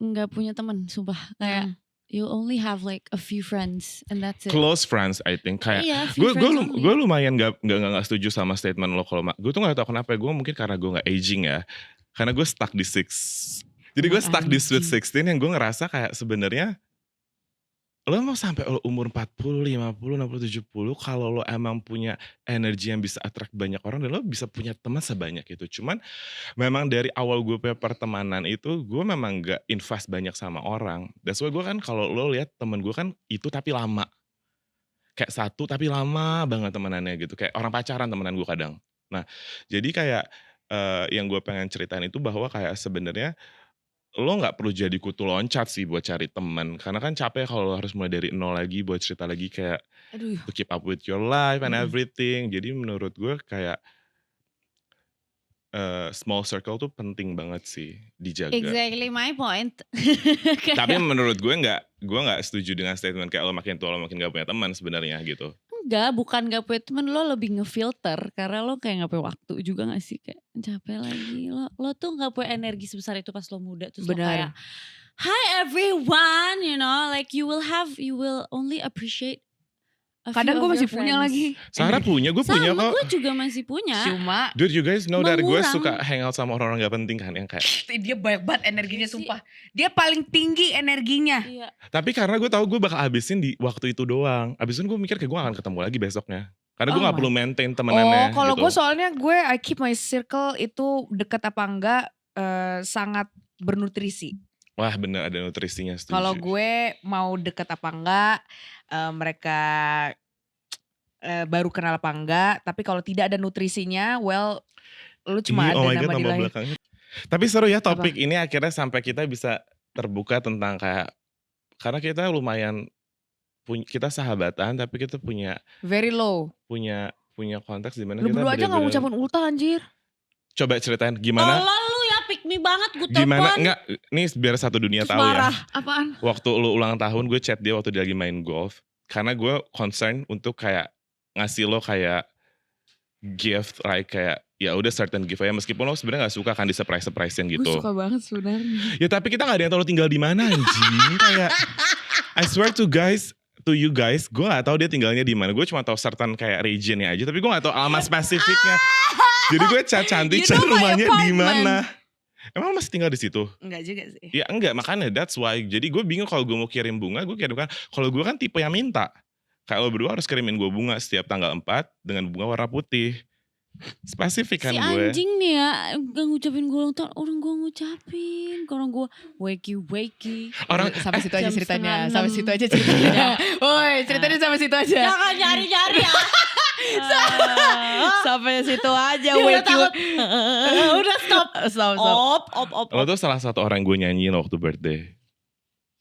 nggak punya teman, sumpah. Kayak you only have like a few friends and that's it. Close friends I think. Kayak Iya, few gue friends only. lumayan nggak setuju sama statement lo kalau gue tuh nggak tahu kenapa. Gue mungkin karena gue nggak aging ya, karena gue stuck di 6. Jadi gue stuck di Sweet 16 yang gue ngerasa kayak sebenarnya lo mau sampai lo umur 40, 50, 60, 70 kalau lo emang punya energi yang bisa attract banyak orang dan lo bisa punya teman sebanyak itu. Cuman memang dari awal gue punya pertemanan itu gue memang gak invest banyak sama orang. That's why gue kan kalau lo lihat temen gue kan itu tapi lama. Kayak satu tapi lama banget temenannya gitu. Kayak orang pacaran temenan gue kadang. Nah jadi kayak yang gue pengen ceritain itu bahwa kayak sebenarnya lo nggak perlu jadi kutu loncat sih buat cari teman. Karena kan capek kalau lo harus mulai dari nol lagi buat cerita lagi kayak Aduh. to keep up with your life and everything. Jadi menurut gue kayak small circle tuh penting banget sih dijaga. Exactly my point. Tapi menurut gue nggak setuju dengan statement kayak lo makin tua lo makin gak punya teman sebenarnya gitu. Enggak, bukan gak punya temen, lo lebih ngefilter karena lo kayak gak punya waktu juga gak sih, kayak capek lagi. Lo tuh gak punya energi sebesar itu pas lo muda, terus lo kayak hi everyone, you know, like you will only appreciate a few Kadang gue of masih your punya friends. lagi. Sarah punya, gue punya Sama, kok. gue juga masih punya. Cuma Dude, you guys know that gue Mengurang. suka hangout sama orang-orang gak penting kan yang kayak. dia banyak banget energinya, Iya sih. sumpah. Dia paling tinggi energinya. Iya. Tapi karena gue tahu gue bakal habisin di waktu itu doang. Abis itu gue mikir kayak gue gak akan ketemu lagi besoknya. Karena gue Oh gak perlu maintain temenannya Kalau gitu. gue soalnya I keep my circle itu dekat apa enggak sangat bernutrisi. Wah bener ada nutrisinya, setuju. Kalau gue mau deket apa enggak, mereka baru kenal apa enggak. Tapi kalau tidak ada nutrisinya, well, lu cuma Ih, ada oh my nama God, di nama lahir. belakangnya. Tapi seru ya topik ini akhirnya sampai kita bisa terbuka tentang kayak, karena kita lumayan kita sahabatan tapi kita punya Very low. konteks di mana Lu kita berdua aja gak bener-bener- ngucapin ulta anjir. Coba ceritain gimana? Tolong lu ya, pick me banget gue Gimana? telepon. Enggak, nih biar satu dunia Terus tahu marah. ya. Apaan? Waktu lu ulang tahun gue chat dia waktu dia lagi main golf. Karena gue concern untuk kayak ngasih lo kayak gift like kayak ya udah certain gift aja meskipun lo sebenarnya gak suka kan di surprise-surprisein Gue gitu. suka banget sebenarnya. Ya tapi kita gak ada yang tahu lo tinggal di mana anjing. Kayak I swear to you guys, gue gak tahu dia tinggalnya di mana. Gue cuma tahu certain kayak regionnya aja, tapi gue gak tahu alamat spesifiknya. Jadi gue cantik You chat know my rumahnya di apartment. mana. Emang masih tinggal di situ? Enggak juga sih. Ya enggak, makanya that's why. Jadi gue bingung kalau gue mau kirim bunga, gue kirimkan. Kalau gue kan tipe yang minta. Kayak lo berdua harus kirimin gue bunga setiap tanggal 4 dengan bunga warna putih. Spesifik kan Si gue. anjing nih ya, gak ngucapin gue ulang tahun, orang gue ngucapin. Orang gue wakey. Orang Sampai situ aja jam ceritanya. 5:30. Sampai situ aja ceritanya. Woi, ceritanya sampai situ aja. Jangan nyari-nyari ya. Sampai situ aja. Dia udah Wake you. takut. Udah stop. Stop. Op. lo tuh salah satu orang gue nyanyiin waktu birthday.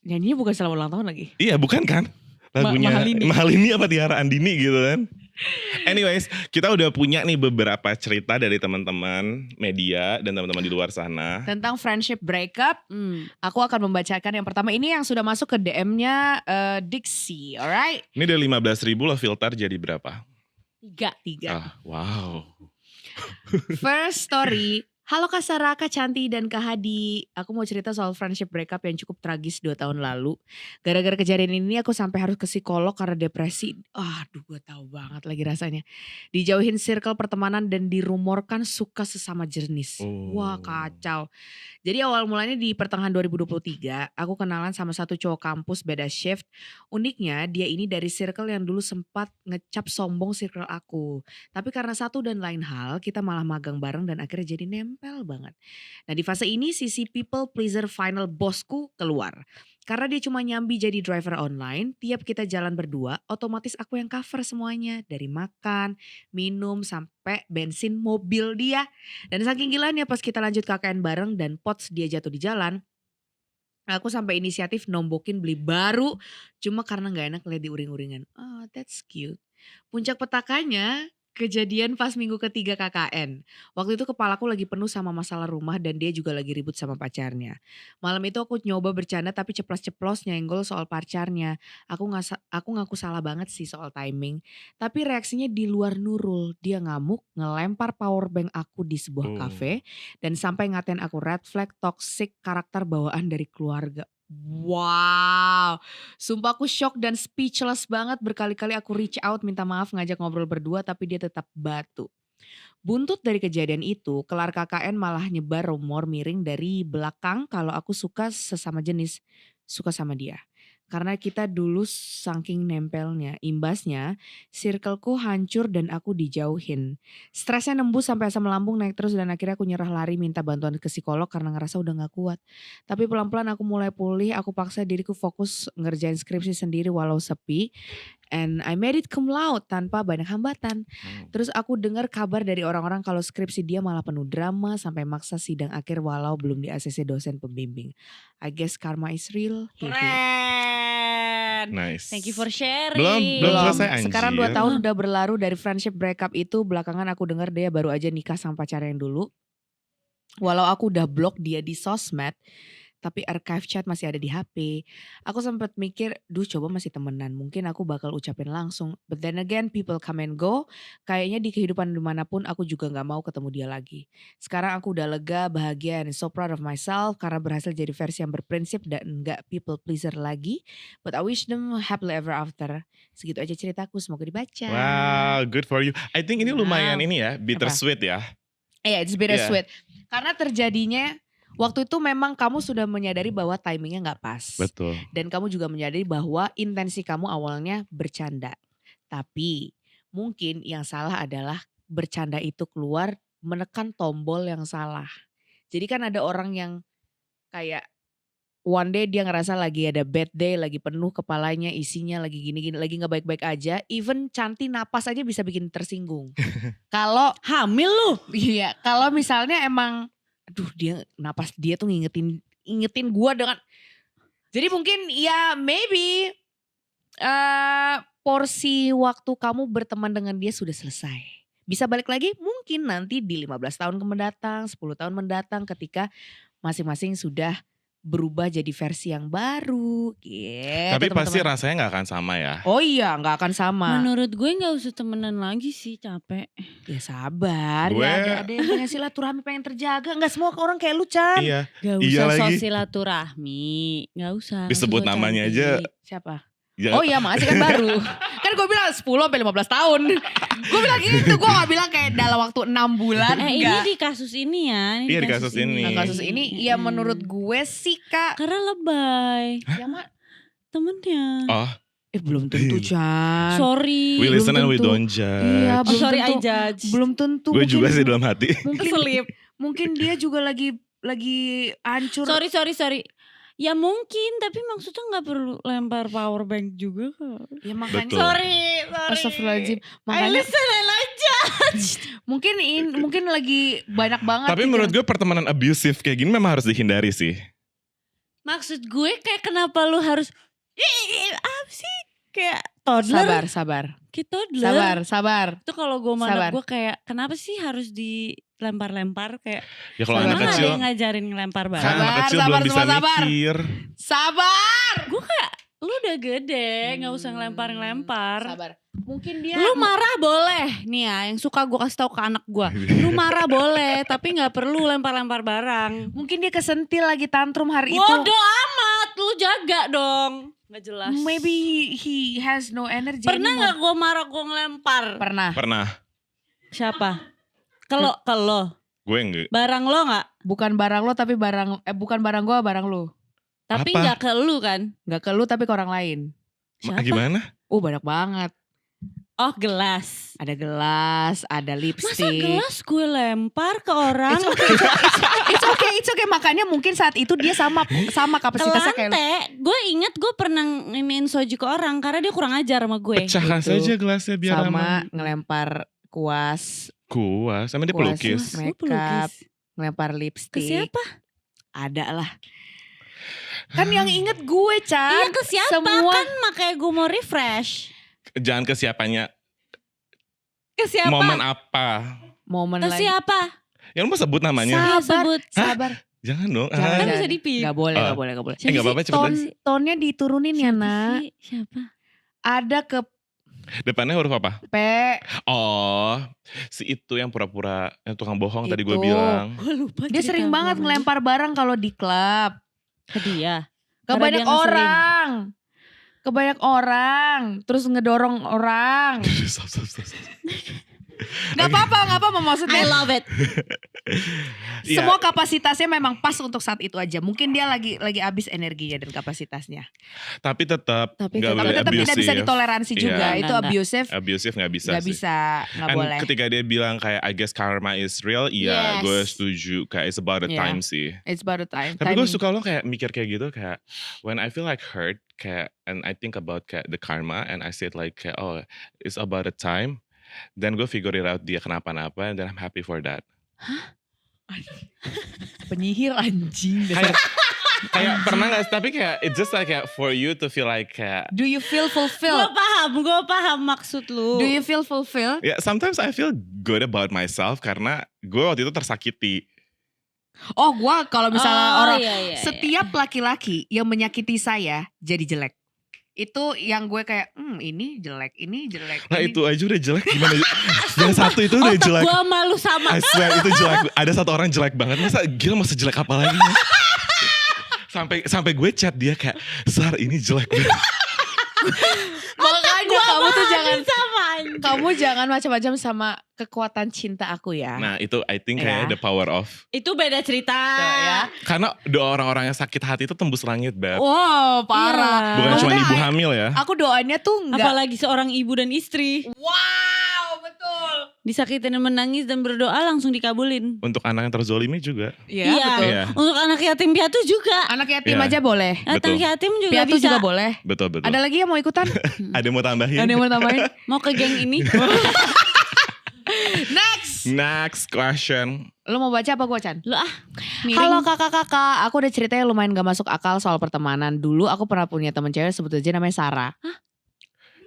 Nyanyinya bukan selalu ulang tahun lagi. Iya bukan kan? Lagunya Mahalini. Mahalini apa Tiara Andini gitu kan. Anyways, kita udah punya nih beberapa cerita dari teman-teman media dan teman-teman di luar sana. Tentang friendship breakup. Aku akan membacakan yang pertama ini yang sudah masuk ke DM-nya Dixie. Alright. Ini dari 15.000 lo filter jadi berapa? 3. Ah, wow. First story. Halo Kak Sarah, Kak Canti, dan Kak Hadi. Aku mau cerita soal friendship breakup yang cukup tragis 2 tahun lalu. Gara-gara kejadian ini aku sampai harus ke psikolog karena depresi. Aduh, gue tahu banget lagi rasanya. Dijauhin circle pertemanan dan dirumorkan suka sesama jenis. Oh. Wah, kacau. Jadi awal mulanya di pertengahan 2023, aku kenalan sama satu cowok kampus beda shift. Uniknya dia ini dari circle yang dulu sempat ngecap sombong circle aku. Tapi karena satu dan lain hal, kita malah magang bareng dan akhirnya jadi nempel banget. Nah di fase ini sisi people pleaser final bosku keluar. Karena dia cuma nyambi jadi driver online, tiap kita jalan berdua, otomatis aku yang cover semuanya. Dari makan, minum, sampai bensin mobil dia. Dan saking gilanya pas kita lanjut KKN bareng dan pots dia jatuh di jalan, aku sampai inisiatif nombokin beli baru cuma karena gak enak lihat diuring-uringan. Oh that's cute. Puncak petakanya Kejadian pas minggu ketiga KKN. Waktu itu kepalaku lagi penuh sama masalah rumah dan dia juga lagi ribut sama pacarnya. Malam itu aku nyoba bercanda tapi ceplos-ceplos nyenggol soal pacarnya. Aku ngaku salah banget sih soal timing. Tapi reaksinya di luar Nurul. Dia ngamuk, ngelempar power bank aku di sebuah kafe dan sampai ngatain aku red flag, toxic, karakter bawaan dari keluarga. Wow, sumpah aku shock dan speechless banget. Berkali-kali aku reach out minta maaf ngajak ngobrol berdua tapi dia tetap batu. Buntut dari kejadian itu, kelar KKN malah nyebar rumor miring dari belakang kalau aku suka sesama jenis, suka sama dia. Karena kita dulu saking nempelnya, imbasnya circleku hancur dan aku dijauhin. Stresnya nembus sampai asam lambung naik terus dan akhirnya aku nyerah lari minta bantuan ke psikolog karena ngerasa udah gak kuat. Tapi pelan-pelan aku mulai pulih, aku paksa diriku fokus ngerjain skripsi sendiri walau sepi. And I made it cum laude tanpa banyak hambatan. Terus aku dengar kabar dari orang-orang kalau skripsi dia malah penuh drama sampai maksa sidang akhir walau belum di ACC dosen pembimbing. I guess karma is real. Keren. Nice. Thank you for sharing. Belum selesai anjir. Sekarang 2 tahun udah berlalu dari friendship breakup itu. Belakangan aku dengar dia baru aja nikah sama pacarnya yang dulu. Walau aku udah blok dia di sosmed, tapi archive chat masih ada di HP. Aku sempat mikir, coba masih temenan. Mungkin aku bakal ucapin langsung. But then again, people come and go. Kayaknya di kehidupan dimanapun aku juga gak mau ketemu dia lagi. Sekarang aku udah lega, bahagia, and so proud of myself. Karena berhasil jadi versi yang berprinsip dan gak people pleaser lagi. But I wish them happily ever after. Segitu aja ceritaku, semoga dibaca. Wow, good for you. I think ini lumayan Wow. ini ya, bittersweet ya. Iya, it's bittersweet. Karena terjadinya waktu itu memang kamu sudah menyadari bahwa timingnya gak pas. Betul. Dan kamu juga menyadari bahwa intensi kamu awalnya bercanda. Tapi mungkin yang salah adalah bercanda itu keluar menekan tombol yang salah. Jadi kan ada orang yang kayak one day dia ngerasa lagi ada bad day, lagi penuh kepalanya, isinya lagi gini-gini, lagi gak baik-baik aja. Even Canti napas aja bisa bikin tersinggung. Kalau Hamil lu. iya, kalau misalnya emang aduh dia napas dia tuh ngingetin gua dengan, jadi mungkin ya maybe porsi waktu kamu berteman dengan dia sudah selesai. Bisa balik lagi mungkin nanti di 15 tahun mendatang, 10 tahun mendatang ketika masing-masing sudah berubah jadi versi yang baru gitu. Tapi pasti teman-teman. rasanya gak akan sama ya. Oh iya gak akan sama. Menurut gue gak usah temenan lagi sih, capek. Ya sabar, Gue- ya ada yang pengen silaturahmi pengen terjaga. Gak semua orang kayak lu Chan. Iya. Gak Iya usah lagi. sok silaturahmi. Gak usah. Disebut nggak usah namanya cantik. aja. Siapa? Ya, Oh iya makasih kan baru. Kan gue bilang 10 sampai 15 tahun. Gue bilang gitu, gue gak bilang kayak dalam waktu 6 bulan. Ini Enggak. di kasus ini ya. Iya, di kasus ini. Nah kasus ini ya menurut gue sih Kak. Karena lebay. Ya Mak. Temennya. oh, Belum tentu Chan. Sorry. we belum listen and we tentu. don't judge. Iya, Oh, belum sorry I tentu. judge. Belum tentu. Gue Mungkin- juga sih dalam hati. Mungkin dia juga lagi hancur. Sorry. Ya mungkin, tapi maksudnya gak perlu lempar power bank juga kok. Ya makanya. Betul. Sorry. Astagfirullahaladzim. I Makanya listen and I judge. mungkin lagi banyak banget. Tapi menurut gue pertemanan abusive kayak gini memang harus dihindari sih. Maksud gue kayak kenapa lu harus apa sih? Kayak toddler. sabar. Kayak toddler. Sabar. Itu kalau gue Sabar. anak gue kayak kenapa sih harus dilempar-lempar kayak Ya kalau Sabar. anak emang ada kecil, yang ngajarin ngelempar kan barang. Sabar, anak kecil sabar, belum bisa sabar. mikir. Sabar. Gue kayak lu udah gede nggak usah ngelempar-ngelempar. Sabar. Mungkin dia Lu marah boleh nih ya yang suka gue kasih tahu ke anak gue. Lu marah boleh tapi nggak perlu lempar-lempar barang. mungkin dia kesentil lagi tantrum hari itu. Bodoh amat, lu jaga dong. Nggak jelas. Maybe he has no energy. Pernah anymore. nggak gue marah gue ngelempar? Pernah. Pernah. Siapa? Ke lo. Gue enggak. Barang lo nggak? Bukan barang lo tapi bukan barang gua, barang lu. Tapi Apa? nggak ke lu kan? Gak ke lu tapi ke orang lain. Siapa? Gimana? Banyak banget. Oh gelas. Ada gelas, ada Masa lipstick. gelas gue lempar ke orang? It's okay. Makanya mungkin saat itu dia sama Ke kapasitasnya kayak lu. lantai. Gue inget gue pernah nginiin soju ke orang karena dia kurang ajar sama gue. Pecahkan Gitu. saja gelasnya biar Sama aman. ngelempar kuas, Kuas, sama dia Kuas. pelukis. Gue makeup, pelukis. ngelempar Ke lipstick. siapa? Ada lah. Kan yang inget gue Chan. Iya ke siapa Semua kan makanya gue mau refresh. Jangan ke siapanya. Ke siapa? Momen apa? Momen Ke lagi. siapa? Yang lu mau sebut namanya? Iya, Sabar, sebut. sabar. Jangan dong. Jangan, Kan jangan. bisa dipip. Gak boleh, Oh. gak boleh, gak boleh. Gak apa-apa cepet aja. Tone-nya diturunin ya, nak. Siapa? Ada ke Depannya huruf apa? P. Oh, si itu yang pura-pura, yang tukang bohong tadi gue Itu. bilang. Gue lupa. Dia sering banget ngelempar barang kalau di klub. ke dia. Ke Karena banyak dia ngeselin. orang. Ke banyak orang. Terus ngedorong orang. Stop. Gak apa-apa I maksudnya. love it. Iya. Semua kapasitasnya memang pas untuk saat itu aja. Mungkin dia lagi habis energinya dan kapasitasnya. Tapi tetap Tapi nggak tetap- boleh Tapi tetap tidak bisa abusive. ditoleransi Iya. juga. Itu Enggak. abusive. Abusive nggak bisa Gak sih. bisa, gak And boleh. ketika dia bilang kayak I guess karma is real, iya Yes. gue setuju. Kayak it's about the Iya. time sih. It's about the time. Tapi gue timing. suka lo kayak mikir kayak gitu kayak when I feel like hurt kayak and I think about kayak the karma and I said like kayak oh it's about the time. Then gue figure it out dia kenapa-napa and then I'm happy for that. Penyihir anjing. Kayak pernah gak sih? Tapi kayak it's just like kayak for you to feel like kayak Do you feel Gue fulfilled? paham maksud lu. Do you feel fulfilled? ya sometimes I feel good about myself karena gue waktu itu tersakiti. Oh, gua kalau misalnya orang iya. setiap laki-laki yang menyakiti saya jadi jelek. Itu yang gue kayak, ini jelek. Nah ini. itu aja udah jelek gimana? Yang satu itu udah Otak jelek. gue malu sama. I swear itu jelek. Ada satu orang jelek banget. Masa gila masa jelek apa lagi? sampai gue chat dia kayak Sar ini jelek banget. Makanya kamu tuh jangan sama. kamu jangan macam-macam sama kekuatan cinta aku ya. Nah itu I think kayak Ya. the power of. Itu beda cerita. Tuh, ya. Karena doa orang-orang yang sakit hati itu tembus langit Beb. Wow, parah. Bukan cuma Maksudnya, ibu hamil ya. Aku doanya tuh enggak. Apalagi seorang ibu dan istri. Wow, betul. Disakitin dan menangis dan berdoa langsung dikabulin. Untuk anak yang terzolimi juga. Iya, betul. Iya. Untuk anak yatim piatu juga. Anak yatim Iya. aja boleh. Anak Betul. yatim juga Piatu bisa. juga boleh. Betul. Ada lagi yang mau ikutan? Ada yang mau tambahin? Ada yang mau tambahin? Mau ke geng ini. Next question. Lo mau baca apa gue, Chan? Lu miring. Halo kakak-kakak, aku ada ceritanya lumayan gak masuk akal soal pertemanan. Dulu aku pernah punya teman cewek sebut aja namanya Sarah.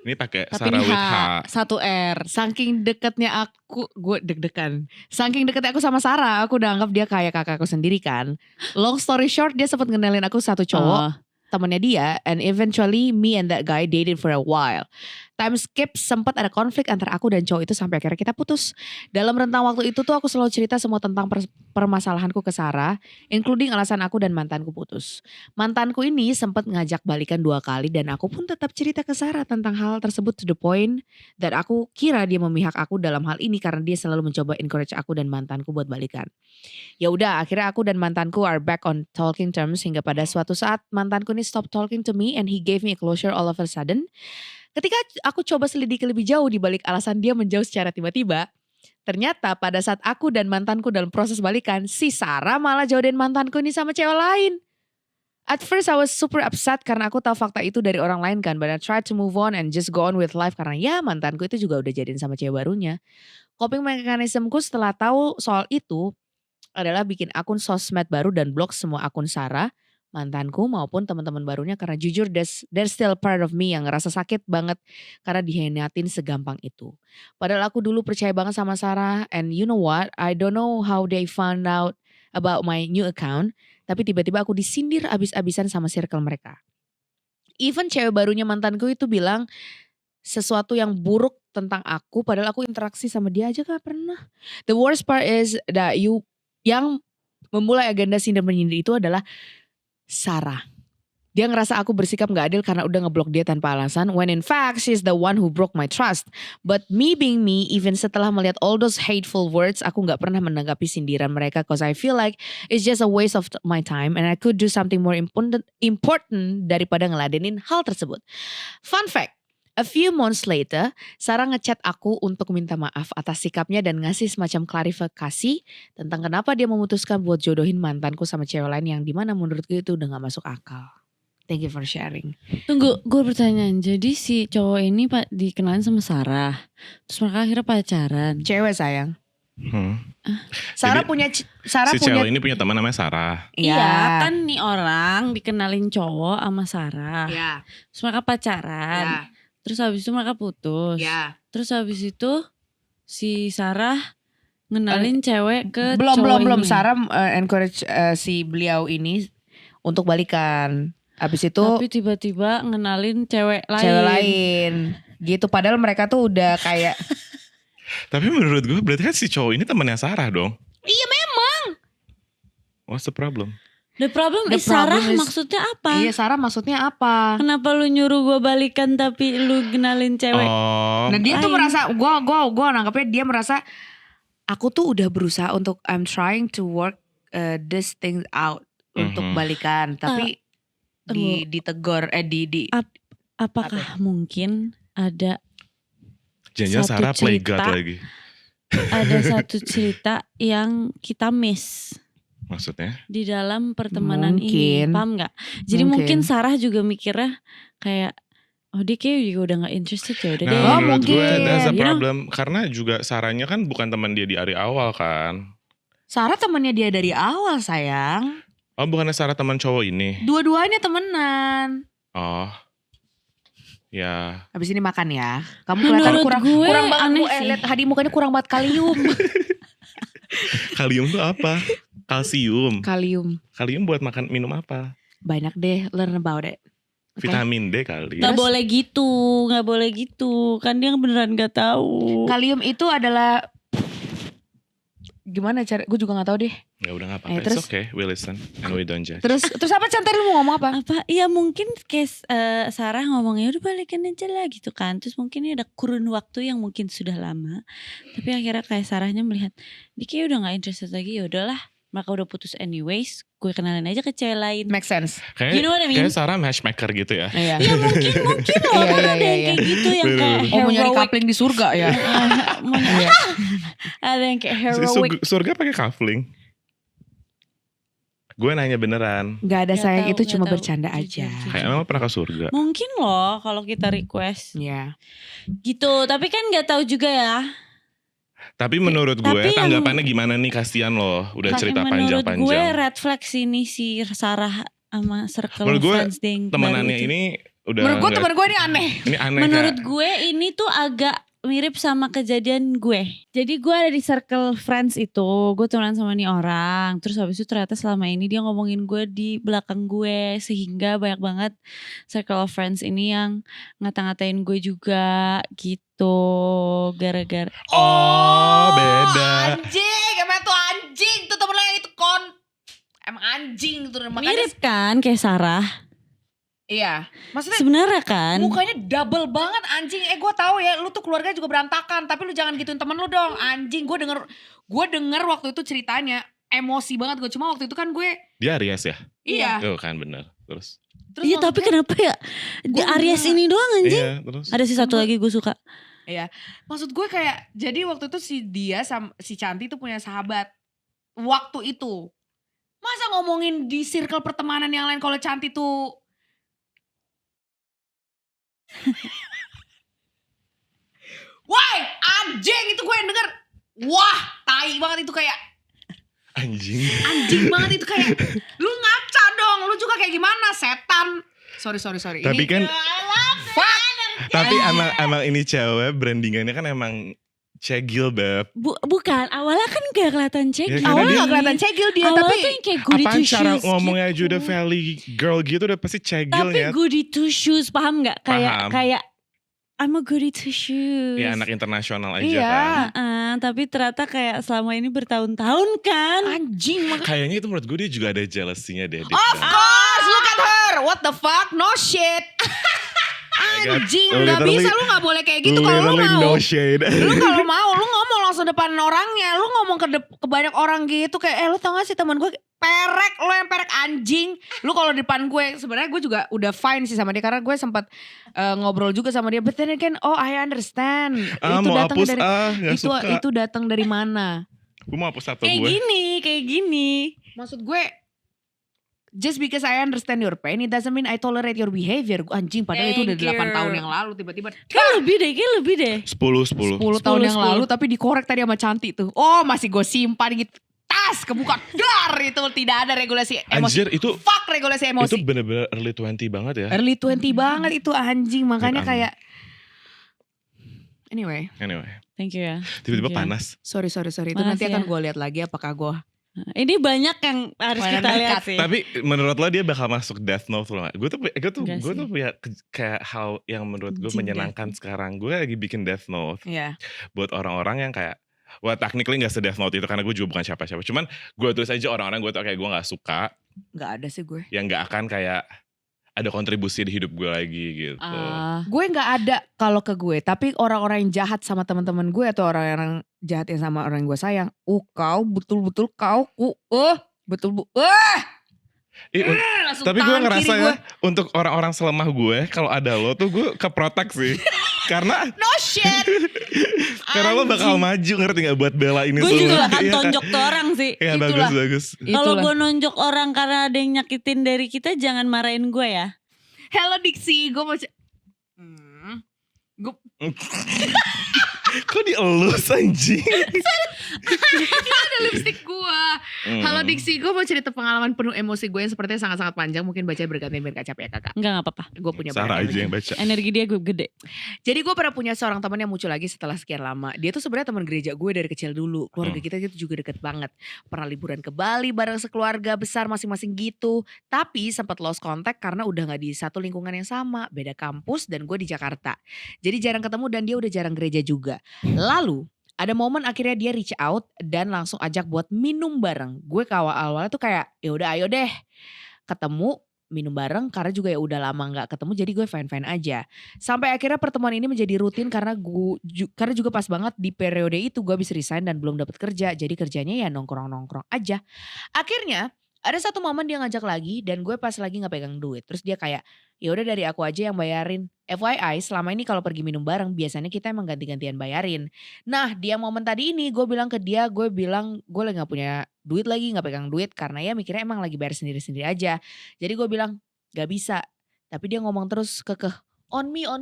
Ini pakai Tapi Sarah ini with H. satu R. Saking deketnya aku, gue deg-degan. Saking deketnya aku sama Sarah, aku udah anggap dia kayak kakakku sendiri kan. Long story short, dia sempat ngenalin aku satu cowok, Oh. temannya dia, and eventually me and that guy dated for a while. Time skip, sempat ada konflik antara aku dan cowok itu sampai akhirnya kita putus. Dalam rentang waktu itu tuh aku selalu cerita semua tentang permasalahanku ke Sarah, including alasan aku dan mantanku putus. Mantanku ini sempat ngajak balikan 2 kali dan aku pun tetap cerita ke Sarah tentang hal tersebut to the point that aku kira dia memihak aku dalam hal ini karena dia selalu mencoba encourage aku dan mantanku buat balikan. Ya udah, akhirnya aku dan mantanku are back on talking terms hingga pada suatu saat mantanku ini stop talking to me and he gave me a closure all of a sudden. Ketika aku coba selidiki lebih jauh di balik alasan dia menjauh secara tiba-tiba, ternyata pada saat aku dan mantanku dalam proses balikan, si Sarah malah jodohin mantanku ini sama cewek lain. At first I was super upset karena aku tahu fakta itu dari orang lain kan, but I tried to move on and just go on with life karena ya mantanku itu juga udah jadiin sama cewek barunya. Coping mechanismku setelah tahu soal itu adalah bikin akun sosmed baru dan blok semua akun Sarah, mantanku maupun teman-teman barunya karena jujur there's still part of me yang ngerasa sakit banget karena dihianatin segampang itu. Padahal aku dulu percaya banget sama Sarah and you know what, I don't know how they found out about my new account, tapi tiba-tiba aku disindir abis-abisan sama circle mereka. Even cewek barunya mantanku itu bilang sesuatu yang buruk tentang aku padahal aku interaksi sama dia aja gak pernah. The worst part is that yang memulai agenda sindir menyindir itu adalah Sarah. Dia ngerasa aku bersikap gak adil karena udah ngeblok dia tanpa alasan. When in fact she's the one who broke my trust. But me being me, even setelah melihat all those hateful words, aku gak pernah menanggapi sindiran mereka. Cause I feel like it's just a waste of my time. And I could do something more important daripada ngeladenin hal tersebut. Fun fact. A few months later, Sarah ngechat aku untuk minta maaf atas sikapnya dan ngasih semacam klarifikasi tentang kenapa dia memutuskan buat jodohin mantanku sama cewek lain yang dimana menurutku itu udah gak masuk akal. Thank you for sharing. Tunggu, gue pertanyaan. Jadi si cowok ini dikenalin sama Sarah. Terus mereka akhirnya pacaran. Cewek sayang. Jadi, Sarah punya Si cewek ini punya teman namanya Sarah. Iya, kan nih orang dikenalin cowok sama Sarah. Iya. Terus mereka pacaran. Iya. Terus habis itu mereka putus. Iya. Terus habis itu si Sarah ngenalin cewek ke Belum cowok ini. Sarah encourage si beliau ini untuk balikan. Abis itu Tapi tiba-tiba ngenalin cewek lain. cewek lain gitu. Padahal mereka tuh udah kayak Tapi menurut gue berarti kan si cowok ini temannya Sarah dong. iya memang. What's the problem? The problem The is Sarah problem is- maksudnya apa? Iya Sarah maksudnya apa? Kenapa lu nyuruh gue balikan tapi lu kenalin cewek? Oh, Nah dia tuh lain. merasa gua nangkepnya dia merasa aku tuh udah berusaha untuk I'm trying to work this thing out untuk Mhm. balikan tapi tunggu. ditegur Apakah mungkin ada jangan satu Sarah play God cerita. lagi. ada satu cerita yang kita miss Maksudnya? di dalam pertemanan Mungkin. ini, paham nggak? Jadi Mungkin. mungkin Sarah juga mikirnya kayak, oh dia kayak juga udah nggak interested ya udah deh. Nah, Oh, menurut gue mungkin. that's a You know? problem. Karena juga Sarahnya kan bukan teman dia di hari awal kan. Sarah temennya dia dari awal sayang. Oh, bukannya Sarah teman cowok ini? Dua-duanya temenan. Oh, ya. Habis ini makan ya. Kamu kelihatan Menurut kurang gue kurang banget aneh Bu. sih. Lihat Hadi mukanya kurang banget kalium. Kalium tuh apa? Kalsium. Kalium. Kalium buat makan minum apa? Banyak deh, learn about it. Oke. Vitamin D kali. Nggak boleh gitu, nggak boleh gitu. Kan dia beneran nggak tahu. Kalium itu adalah gimana cara? Gue juga nggak tahu deh. Ya udah nggak apa-apa. terus? It's okay. We listen and we don't judge. Terus apa Chan tadi lu mau ngomong apa? Apa? Iya mungkin case Sarah ngomongnya udah balikan aja lah gitu kan. Terus mungkin ini ada kurun waktu yang mungkin sudah lama. Tapi akhirnya kayak Sarahnya melihat dia kayak udah nggak interested lagi. Ya udahlah, mereka udah putus anyways. Gue kenalin aja ke cewek lain. Make sense. Kayak, You know what I mean? kayak Sarah matchmaker gitu ya. Iya. Ya mungkin loh Iya, kan iya, ada yang iya, kayak gitu yang kayak Oh mau nyari heroic. coupling di surga ya? Iya. Ada yang kayak Si heroic. surga pakai cuffling. Gue nanya beneran. Gak ada Nggak sayang tahu, itu nggak cuma tahu. bercanda Jujur, aja. jujur. Kayak emang pernah ke surga. Mungkin loh kalau kita request Iya. gitu. Tapi kan nggak tahu juga ya. Tapi menurut gue Tapi yang- tanggapannya gimana nih, kasihan loh. Udah cerita Menurut gue panjang-panjang. red flag sini si Sarah sama circle Menurut gue friends dia yang Temenannya baru itu. ini udah Menurut gue nggak- temen gue ini aneh. ini aneh Menurut Kak. gue ini tuh agak mirip sama kejadian gue. Jadi gue ada di circle friends itu, gue temenan sama nih orang. Terus habis itu ternyata selama ini dia ngomongin gue di belakang gue, sehingga banyak banget circle of friends ini yang ngata-ngatain gue juga gitu. Gara-gara Oh beda. Anjing, emang tuh anjing tuh temen lo yang itu emang anjing tuh makanya. mirip kan kayak Sarah. Iya. Maksudnya Sebenarnya kan. mukanya double banget anjing. Gue tahu ya, lu tuh keluarga juga berantakan, tapi lu jangan gituin temen lu dong, anjing. Gue denger waktu itu ceritanya emosi banget gue. Cuma waktu itu kan gue, Dia Aries ya? iya. Oh kan bener. Terus? Iya tapi kenapa ya di Gua Aries enggak. ini doang anjing. Iya terus? Ada sih satu lagi gue suka. Maksud gue kayak, jadi waktu itu si dia sama si Cantik tuh punya sahabat. Waktu itu, masa ngomongin di circle pertemanan yang lain kalau Cantik tuh wah anjing itu gue yang denger. Wah tai banget itu kayak Anjing. anjing banget itu kayak lu ngaca dong, lu juga kayak gimana setan. Sorry. Tapi Ini- kan fuck. tapi emang ini cewek brandingannya kan emang cegil beb. Bukan, awalnya kan gak kelihatan cegil. Ya, karena Awalnya dia- gak kelihatan cegil dia, Awalnya tapi tuh yang kayak goody Apaan two cara shoes ngomongnya gitu. Judah Valley girl gitu udah pasti cegil Tapi ya. goody two shoes, paham gak? Paham. Kayak I'm a goody two shoes. Ya anak internasional aja Iya. kan. Tapi ternyata kayak selama ini bertahun-tahun kan. anjing makanya. Kayaknya itu menurut gue dia juga ada jealousy-nya deh. deep Of down. course, look at her. What the fuck? No shit. God, Anjing, gak literally- bisa, lu gak boleh kayak gitu kalau lu Literally mau. no shade. Lu kalau mau, lu ngomong langsung depan orangnya. Lu ngomong ke banyak orang gitu kayak, lu tau gak sih teman gue perek, lu yang perek anjing. Lu kalau depan gue, sebenarnya gue juga udah fine sih sama dia karena gue sempat ngobrol juga sama dia. But then again, oh I understand. Itu Mau datang hapus dari gak suka. itu datang dari mana? Gue mau hapus tato Kayak gue. gini. Maksud gue, just because I understand your pain, it doesn't mean I tolerate your behavior. Anjing, padahal itu udah Thank 8 you. tahun yang lalu tiba-tiba. Kayak lebih deh. 10. 10 tahun yang 10. lalu tapi dikorek tadi sama Cantik tuh. Oh masih gue simpan gitu. Tas kebuka. Dar itu tidak ada regulasi emosi. Anjir itu Fuck regulasi emosi. itu bener-bener early 20 banget ya. Early 20 banget itu anjing. Makanya Amit-amit. kayak. Anyway, Thank you ya. Tiba-tiba Thank you. panas. sorry. Itu Makasih nanti akan ya. gue lihat lagi apakah gue. Ini banyak yang harus Mainan kita lihat dekat. sih. Tapi menurut lo dia bakal masuk Death Note loh? Gue tuh Enggak sih. punya kayak hal yang menurut gue Anjing, menyenangkan sekarang. Gue lagi bikin Death Note Iya. buat orang-orang yang kayak, wah technically gak se-Death Note itu karena gue juga bukan siapa-siapa. Cuman gue tulis aja orang-orang gue tau kayak gue gak suka, Gak ada sih gue. yang gak akan kayak ada kontribusi di hidup gue lagi gitu. Gue gak ada kalau ke gue. Tapi orang-orang yang jahat sama teman-teman gue atau orang-orang jahat yang sama orang yang gue sayang. Kau betul-betul langsung Tapi gue tangan ngerasa kiri ya, gue. untuk orang-orang selemah gue, kalau ada lo tuh gue keprotek sih. Karena No shit. karena lo bakal maju, ngerti gak, buat bela ini Gue juga semua. akan Iya kan? tonjok tuh orang sih. Iya Itulah. bagus. Kalau Itulah. gue nonjok orang karena ada yang nyakitin dari kita, jangan marahin gue ya. Hello Dixie, gue mau Kok dielus anjing? ada lipstick gue. Halo Dixie, gue mau cerita pengalaman penuh emosi gue yang sepertinya sangat-sangat panjang. Mungkin baca bergantian biar gak capek ya kakak. Enggak apa-apa. Gue punya Sarah banyak aja yang energi. baca. Energi dia gue gede. Jadi gue pernah punya seorang teman yang muncul lagi setelah sekian lama. Dia tuh sebenarnya teman gereja gue dari kecil dulu. Keluarga kita itu juga deket banget. Pernah liburan ke Bali bareng sekeluarga besar masing-masing gitu. Tapi sempat lost contact karena udah gak di satu lingkungan yang sama. Beda kampus dan gue di Jakarta. Jadi jarang ketemu dan dia udah jarang gereja juga. Lalu ada momen akhirnya dia reach out dan langsung ajak buat minum bareng. Gue ke awal-awalnya tuh kayak ya udah ayo deh ketemu minum bareng karena juga ya udah lama nggak ketemu jadi gue fine-fine aja. Sampai akhirnya pertemuan ini menjadi rutin karena karena juga pas banget di periode itu gue habis resign dan belum dapat kerja. Jadi kerjanya ya nongkrong-nongkrong aja. Akhirnya ada satu momen dia ngajak lagi dan gue pas lagi nggak pegang duit. Terus dia kayak ya udah dari aku aja yang bayarin. FYI selama ini kalau pergi minum bareng biasanya kita emang ganti-gantian bayarin. Nah dia momen tadi ini gue bilang ke dia, gue bilang gue lagi gak punya duit lagi, gak pegang duit. Karena ya mikirnya emang lagi bayar sendiri-sendiri aja. Jadi gue bilang gak bisa. Tapi dia ngomong terus kekeh, on me.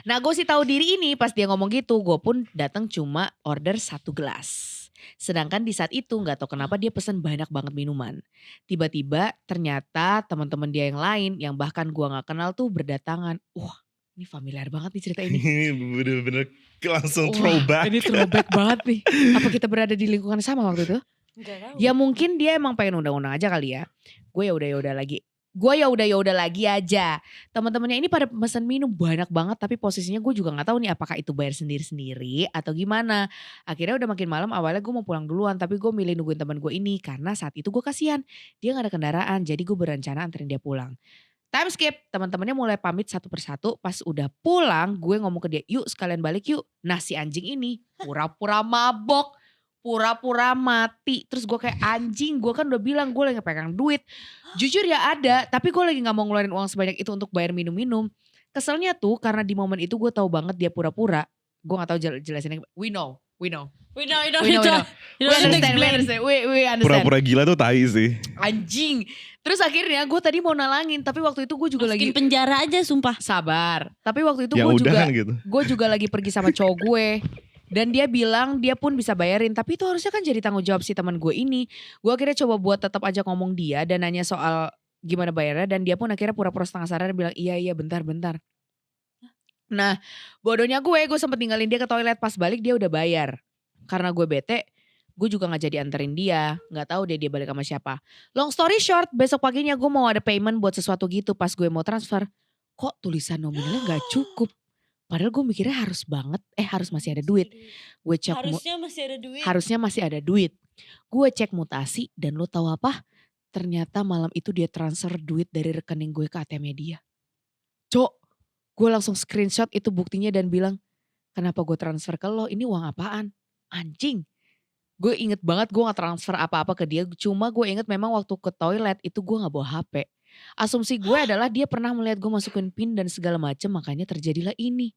Nah gue sih tahu diri ini pas dia ngomong gitu, gue pun datang cuma order 1 gelas. Sedangkan di saat itu gak tahu kenapa dia pesen banyak banget minuman. Tiba-tiba ternyata teman-teman dia yang lain yang bahkan gue gak kenal tuh berdatangan. Wah ini familiar banget nih cerita ini. Ini bener-bener langsung Wah, throwback. Ini throwback banget nih. Apa kita berada di lingkungan yang sama waktu itu? Enggak tahu. Ya mungkin dia emang pengen undang-undang aja kali ya. Gue ya udah lagi. Gue ya udah lagi aja. Teman-temannya ini pada pesan minum banyak banget tapi posisinya gue juga nggak tahu nih apakah itu bayar sendiri-sendiri atau gimana. Akhirnya udah makin malam awalnya gue mau pulang duluan tapi gue milih nungguin teman gue ini karena saat itu gue kasihan dia nggak ada kendaraan jadi gue berencana anterin dia pulang. Time skip, teman-temannya mulai pamit satu persatu. Pas udah pulang, gue ngomong ke dia, yuk sekalian balik yuk. Nah si anjing ini pura-pura mabok, pura-pura mati. Terus gue kayak anjing, gue kan udah bilang gue lagi gak pegang duit. Jujur ya ada, tapi gue lagi gak mau ngeluarin uang sebanyak itu untuk bayar minum-minum. Keselnya tuh karena di momen itu gue tahu banget dia pura-pura. Gue gak tahu jelasinnya. We know. We know. We understand. We understand. Pura-pura gila tuh tai sih. Anjing. Terus akhirnya gue tadi mau nalangin. Tapi waktu itu gue juga Masukin lagi. penjara aja sumpah. Sabar. Tapi waktu itu Ya gue udah juga. kan gitu. Gue juga lagi pergi sama cowok gue. Dan dia bilang dia pun bisa bayarin. Tapi itu harusnya kan jadi tanggung jawab si teman gue ini. Gue akhirnya coba buat tetap aja ngomong dia. Dan nanya soal gimana bayarnya. Dan dia pun akhirnya pura-pura setengah sadar bilang iya bentar. Nah bodohnya gue sempet ninggalin dia ke toilet. Pas balik dia udah bayar. Karena gue bete, gue juga gak jadi anterin dia. Gak tahu dia balik sama siapa. Long story short, besok paginya gue mau ada payment buat sesuatu gitu. Pas gue mau transfer, kok tulisan nominalnya gak cukup. Padahal gue mikirnya harus masih ada duit. Gue cek harusnya masih ada duit. Gue cek mutasi dan lo tahu apa? Ternyata malam itu dia transfer duit dari rekening gue ke ATM-nya dia. Cok, gue langsung screenshot itu buktinya dan bilang, kenapa gue transfer ke lo? Ini uang apaan? Anjing. Gue inget banget gue gak transfer apa-apa ke dia. Cuma gue inget memang waktu ke toilet itu gue gak bawa HP. Asumsi gue adalah dia pernah melihat gue masukin PIN dan segala macam. Makanya terjadilah ini.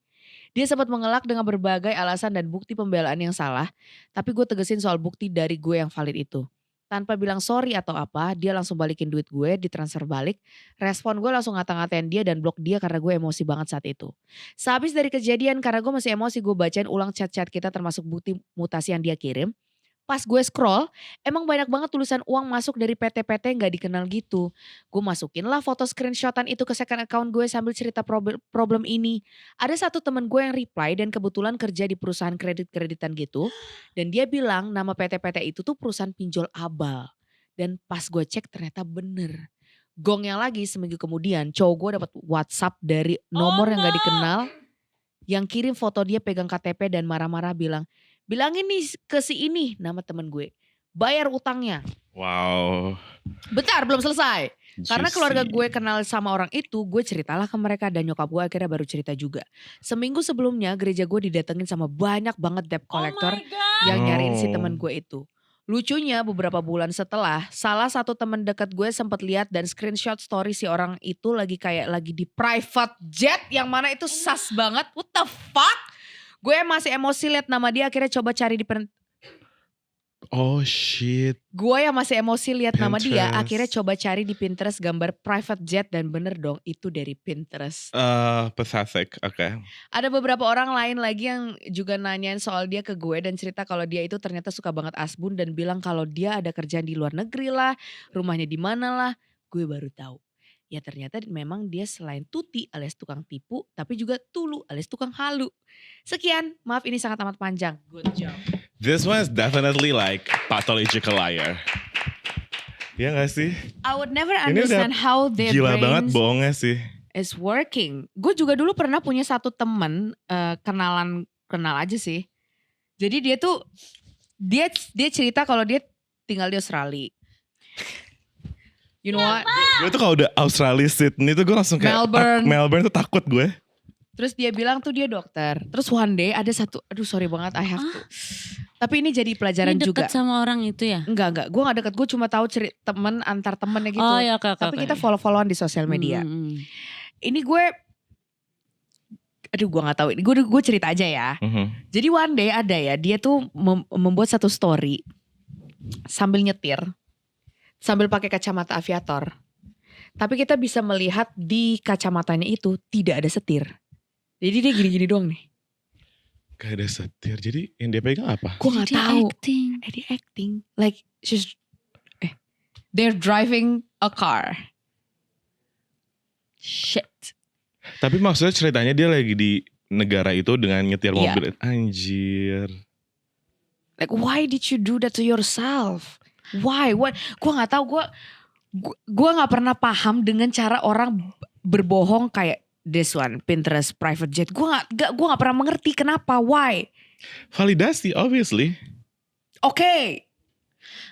Dia sempat mengelak dengan berbagai alasan dan bukti pembelaan yang salah. Tapi gue tegesin soal bukti dari gue yang valid itu. Tanpa bilang sorry atau apa, dia langsung balikin duit gue, ditransfer balik. Respon gue langsung ngata-ngatain dia dan blok dia karena gue emosi banget saat itu. Sehabis dari kejadian karena gue masih emosi, gue bacain ulang chat-chat kita termasuk bukti mutasi yang dia kirim. pas gue scroll emang banyak banget tulisan uang masuk dari PT-PT gak dikenal gitu. Gue masukin lah foto screenshotan itu ke second account gue sambil cerita problem ini. Ada satu temen gue yang reply dan kebetulan kerja di perusahaan kredit-kreditan gitu. Dan dia bilang nama PT-PT itu tuh perusahaan pinjol abal. Dan pas gue cek ternyata bener. Gongnya lagi seminggu kemudian cowok gue dapat WhatsApp dari nomor yang gak dikenal. Yang kirim foto dia pegang KTP dan marah-marah bilangin nih ke si ini nama temen gue. Bayar utangnya. Wow. Bentar belum selesai. Karena Juicy. keluarga gue kenal sama orang itu, gue ceritalah ke mereka dan nyokap gue akhirnya baru cerita juga. Seminggu sebelumnya gereja gue didatengin sama banyak banget debt collector yang nyariin si temen gue itu. Lucunya beberapa bulan setelah, salah satu temen dekat gue sempat lihat dan screenshot story si orang itu lagi di private jet yang mana itu sas banget. What the fuck? Gue masih emosi liat nama dia akhirnya coba cari di Oh shit. Gue yang masih emosi lihat nama dia, Pinterest. akhirnya coba cari di Pinterest gambar private jet dan bener dong itu dari Pinterest. Pathetic. Oke. Ada beberapa orang lain lagi yang juga nanyain soal dia ke gue dan cerita kalau dia itu ternyata suka banget asbun dan bilang kalau dia ada kerjaan di luar negeri lah, rumahnya di mana lah. Gue baru tahu. Ya ternyata memang dia selain tuti alias tukang tipu, tapi juga tulu alias tukang halu. Sekian, maaf ini sangat amat panjang. Good job. This one is definitely like pathological liar. Ya gak sih? I would never Ini udah understand how their Gila banget brains bohongnya sih. is working. Gue juga dulu pernah punya satu temen kenal aja sih. Jadi dia tuh dia cerita kalau dia tinggal di Australia. You know what? Gue tuh kalau udah Australia, Sydney tuh gue langsung kayak Melbourne tuh takut gue. Terus dia bilang tuh dia dokter. Terus one day ada satu, aduh sorry banget I have to. Tapi ini jadi pelajaran Ini juga. deket sama orang itu ya? Enggak. Gue gak deket. Gue cuma tahu temen antar temennya gitu. Oh ya oke. Tapi kita follow-followan di sosial media. Ini gue, aduh gue gak tahu. Gue cerita aja ya. Jadi one day ada ya, dia tuh membuat satu story sambil nyetir, sambil pakai kacamata aviator. Tapi kita bisa melihat di kacamatanya itu tidak ada setir. Jadi dia gini-gini doang nih. Gak ada setir. Jadi yang dia pegang apa? Gue gak Dia tahu. acting. Dia acting like they're driving a car. Shit. Tapi maksudnya ceritanya dia lagi di negara itu dengan nyetir Iya. mobil. Anjir. Like why did you do that to yourself? Why? What? Gue nggak tahu. Gue nggak pernah paham dengan cara orang berbohong kayak this one Pinterest private jet. Gue nggak pernah mengerti kenapa. Why? Validasi obviously. Okay.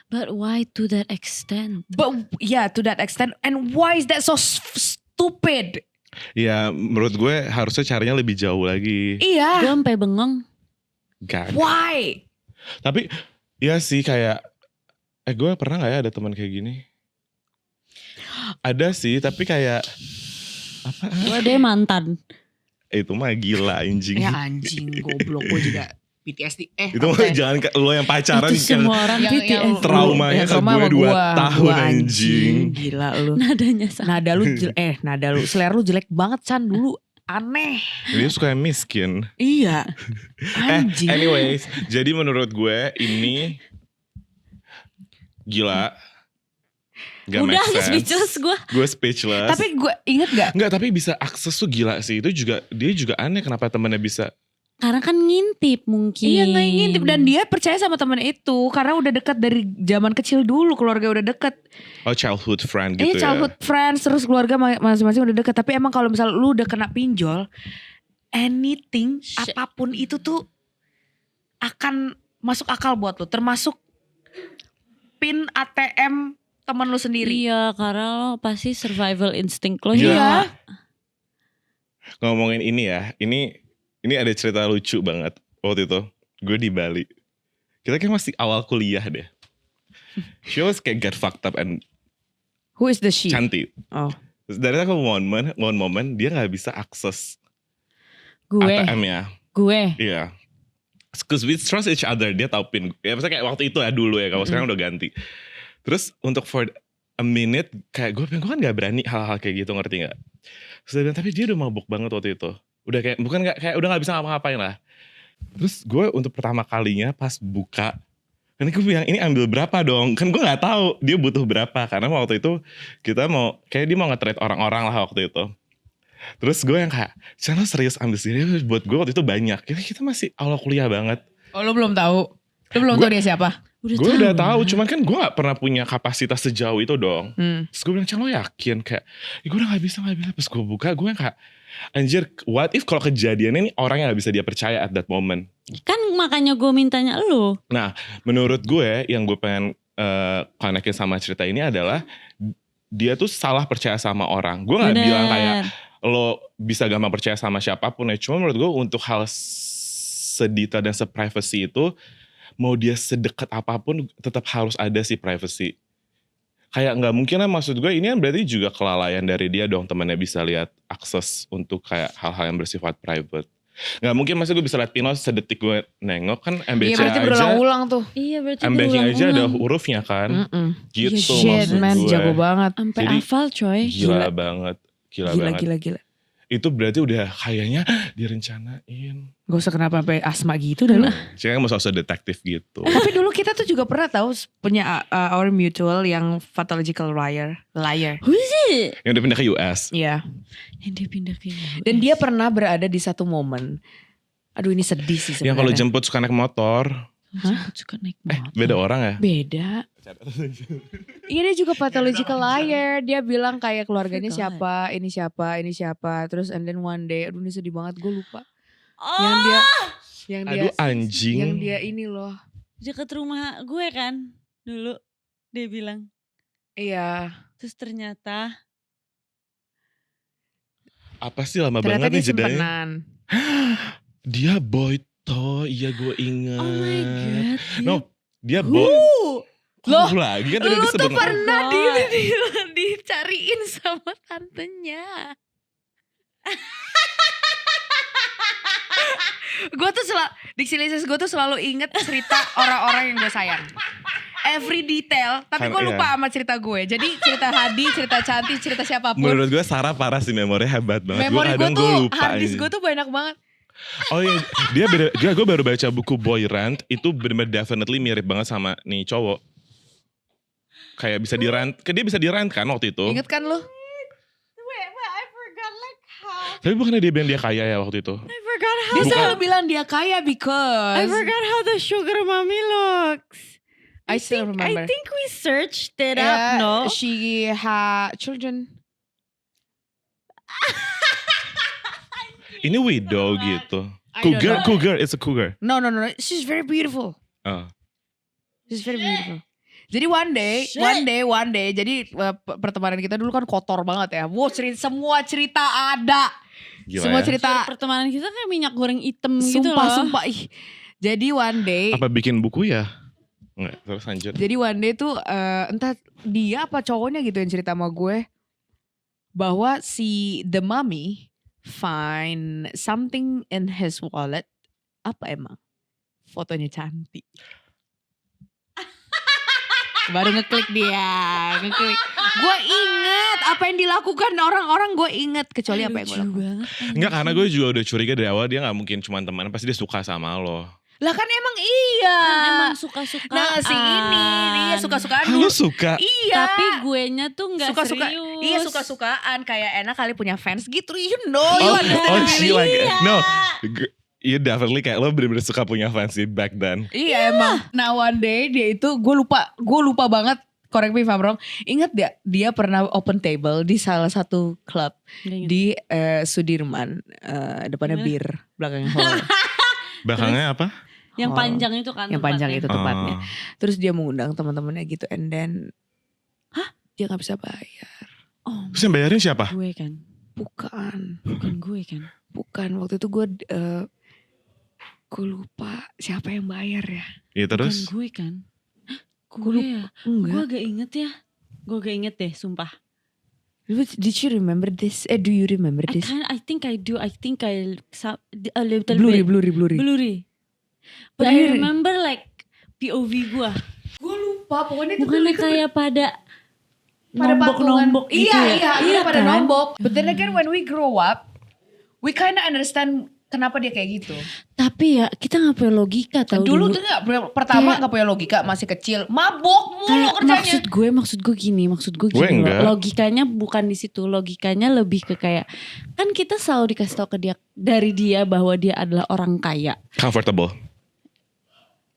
But why to that extent? But yeah, to that extent. And why is that so stupid? Ya menurut gue harusnya caranya lebih jauh lagi. Iya. Gue sampai bengong. Gak. Why? Tapi ya sih kayak gue pernah gak ya ada teman kayak gini? Ada sih tapi kayak apa? Gue deh mantan. Itu mah gila anjing. Ya anjing goblok gue juga PTSD. Itu mah jangan lo yang pacaran Itu semua orang yang PTSD. traumanya ke gue 2 tahun anjing. Gila lu. Nadanya sama. Nada lu selera lu jelek banget Chan dulu. Aneh. Dia suka yang miskin. Iya. Anjing. Anyways, jadi menurut gue ini gila. Gak Udah make sense. speechless gue. Gue speechless. Tapi gue inget gak? Enggak, tapi bisa akses tuh gila sih. Itu juga dia juga aneh kenapa temennya bisa. Karena kan ngintip mungkin. Iya ngintip dan dia percaya sama temen itu karena udah dekat dari zaman kecil dulu, keluarga udah deket. Oh, childhood friend gitu Iya childhood friends terus keluarga masing-masing udah deket. Tapi emang kalau misal lu udah kena pinjol, anything Shit. apapun itu tuh akan masuk akal buat lu. Termasuk pin ATM temen lu sendiri. Iya karena lo pasti survival instinct lo. Gila. ya. Ngomongin ini ya. Ini ada cerita lucu banget. Waktu itu gue di Bali. Kita kan masih awal kuliah deh. She was kayak get fucked up and Who is the she? cantik. Oh. Terus dari aku one moment dia gak bisa akses Gue. ATM-nya. Gue. Iya. Because we trust each other. Dia tahu pin. Ya misalnya kayak waktu itu ya dulu ya. Kalau sekarang udah ganti. Terus untuk for a minute. Kayak gue kan gak berani hal-hal kayak gitu. Ngerti gak? Terus dia bilang, tapi dia udah mabuk banget waktu itu. Udah kayak, bukan kayak udah gak bisa ngapa-ngapain lah. Terus gue untuk pertama kalinya pas buka Kan gue bilang ini ambil berapa dong? Kan gue nggak tahu dia butuh berapa karena waktu itu kita mau kayak dia mau nge-trade orang-orang lah waktu itu. Terus gue yang kayak, Chan lo serius ambil sendiri? Buat gue waktu itu banyak. Kita masih awal kuliah banget. Oh lo belum tahu? Lo belum tahu dia siapa? Gue udah tahu, cuman kan gue gak pernah punya kapasitas sejauh itu dong. Terus gue bilang, Chan lo yakin? Kayak, ya gue udah gak bisa. Pas gue buka, gue yang kayak, anjir, what if kalau kejadiannya ini orang yang gak bisa dia percaya at that moment. Kan makanya gue mintanya lo. Nah, menurut gue yang gue pengen konekin sama cerita ini adalah dia tuh salah percaya sama orang. Gue gak bilang kayak lo bisa gampang percaya sama siapapun ya. Cuma menurut gue untuk hal sedetail dan se-privacy itu, mau dia sedekat apapun tetap harus ada sih privacy. Kayak gak mungkin lah, maksud gue ini kan berarti juga kelalaian dari dia dong, temannya bisa lihat akses untuk kayak hal-hal yang bersifat private. Gak mungkin masa gue bisa lihat Pino sedetik gue nengok kan MBC Iya berarti aja. berulang-ulang tuh. Iya berarti MBC aja ada berulang-ulang. hurufnya kan. Gitu Shit maksud man, gue. jago banget. Sampai Jadi, hafal coy. Gila banget. Gila. Itu berarti udah kayaknya direncanain. Gak usah kenapa sampai asma gitu dah lo. Saya kan mau sosok detektif gitu. Tapi dulu kita tuh juga pernah tahu punya our mutual yang pathological liar. Who is it? Yang udah pindah ke US. Iya. Yang dia pindah ke US. Dan dia pernah berada di satu momen. Aduh ini sedih sih sebenarnya. Yang kalau jemput suka naik motor. Suka naik motor. Beda orang ya? Beda. Iya dia juga pathological liar. Dia bilang kayak keluarganya siapa, ini siapa. Terus and then one day, aduh ini sedih banget, gue lupa. Yang dia Aduh anjing. Yang dia ini loh. Deket rumah gue kan dulu. Dia bilang. Iya. Terus ternyata. Apa sih lama Ternyata banget nih dia jedanya. simpenan. Dia boy toh. Iya gue inget. Oh my god. No, dia boy. Loh, lagi kan tadi lu disebut. tuh pernah Oh dicariin sama tantenya. Gue tuh gue tuh selalu inget cerita orang-orang yang gue sayang. Every detail, tapi gue lupa sama cerita gue. Jadi cerita Hadi, cerita Cantik, cerita siapapun. Menurut gue Sarah parah sih, memori hebat banget. Memori gue kadang tuh, lupa harddisk aja. gue tuh banyak banget. Oh iya, gue baru baca buku Boy Rant. Itu bener-bener definitely mirip banget sama nih cowok. Kayak bisa di-rant, dia bisa di-rant kan waktu itu. Ingat kan lu? Wait, I forgot like how. Tapi bukannya dia bilang dia kaya ya waktu itu. I forgot how. Dia selalu bilang dia kaya because I forgot how the sugar mommy looks. I still remember. I think we searched it up, no? She had children. Ini widow gitu. I don't know. Cougar, it's a cougar. No. She's very beautiful. Oh. She's very beautiful. Jadi one day. Jadi pertemanan kita dulu kan kotor banget ya. Wow, semua cerita ada. Gila Semua ya. cerita. Pertemanan kita kayak minyak goreng hitam gitu loh. Sumpah. Ih. Jadi one day. Apa bikin buku ya? Enggak, terus lanjut. Jadi one day tuh entah dia apa cowoknya gitu yang cerita sama gue. Bahwa si the mommy find something in his wallet. Apa emang? Fotonya Cantik. Baru ngeklik dia. Gue inget apa yang dilakukan orang-orang, gue inget. Kecuali apa yang gue Lucu lakukan. banget. Enggak, karena gue juga udah curiga dari awal dia gak mungkin cuma teman, pasti dia suka sama lo. Lah kan emang iya. Emang suka-sukaan. Nah si ini dia suka-sukaan Lo dulu. suka? Iya. Tapi guenya tuh gak Suka-suka. serius. Iya suka-sukaan. Kayak enak kali punya fans gitu. You know. you Oh, understand. she like, no. Iya definitely kayak lo bener-bener suka punya fans sih back then. Iya emang. Nah one day dia itu gue lupa banget. Correct me if I'm wrong. Ingat dia pernah open table di salah satu klub di Sudirman. Depannya Gimana? bir, belakangnya hall. Belakangnya apa? Yang Oh. panjang itu kan. Yang panjang itu tempatnya. Oh. Terus dia mengundang teman-temannya gitu, and then dia nggak bisa bayar. Oh, Terus yang bayarin siapa? gue kan. Bukan Gue kan. waktu itu gue lupa siapa yang bayar ya. Iya terus? Bukan gue kan. Gue Gue lupa. ya. Gue Enggak. agak inget ya. Gue agak inget deh, sumpah. Did you remember this? Do you remember this? I think I do. I think a little Blurry. bit. Blurry. But I remember like POV gue. Gue lupa pokoknya itu Bukannya kayak pada patungan. nombok gitu ya. Iya pada kan? nombok. But then again when we grow up, we kinda understand kenapa dia kayak gitu. Tapi ya kita gak punya logika tau Dulu dulu. tuh pertama Kayak- gak punya logika, masih kecil, mabok mulu Kayak kerjanya. maksud gue gini Gue loh. enggak. Logikanya bukan di situ, logikanya lebih ke kayak kan kita selalu dikasih tahu ke dia dari dia bahwa dia adalah orang kaya. Comfortable.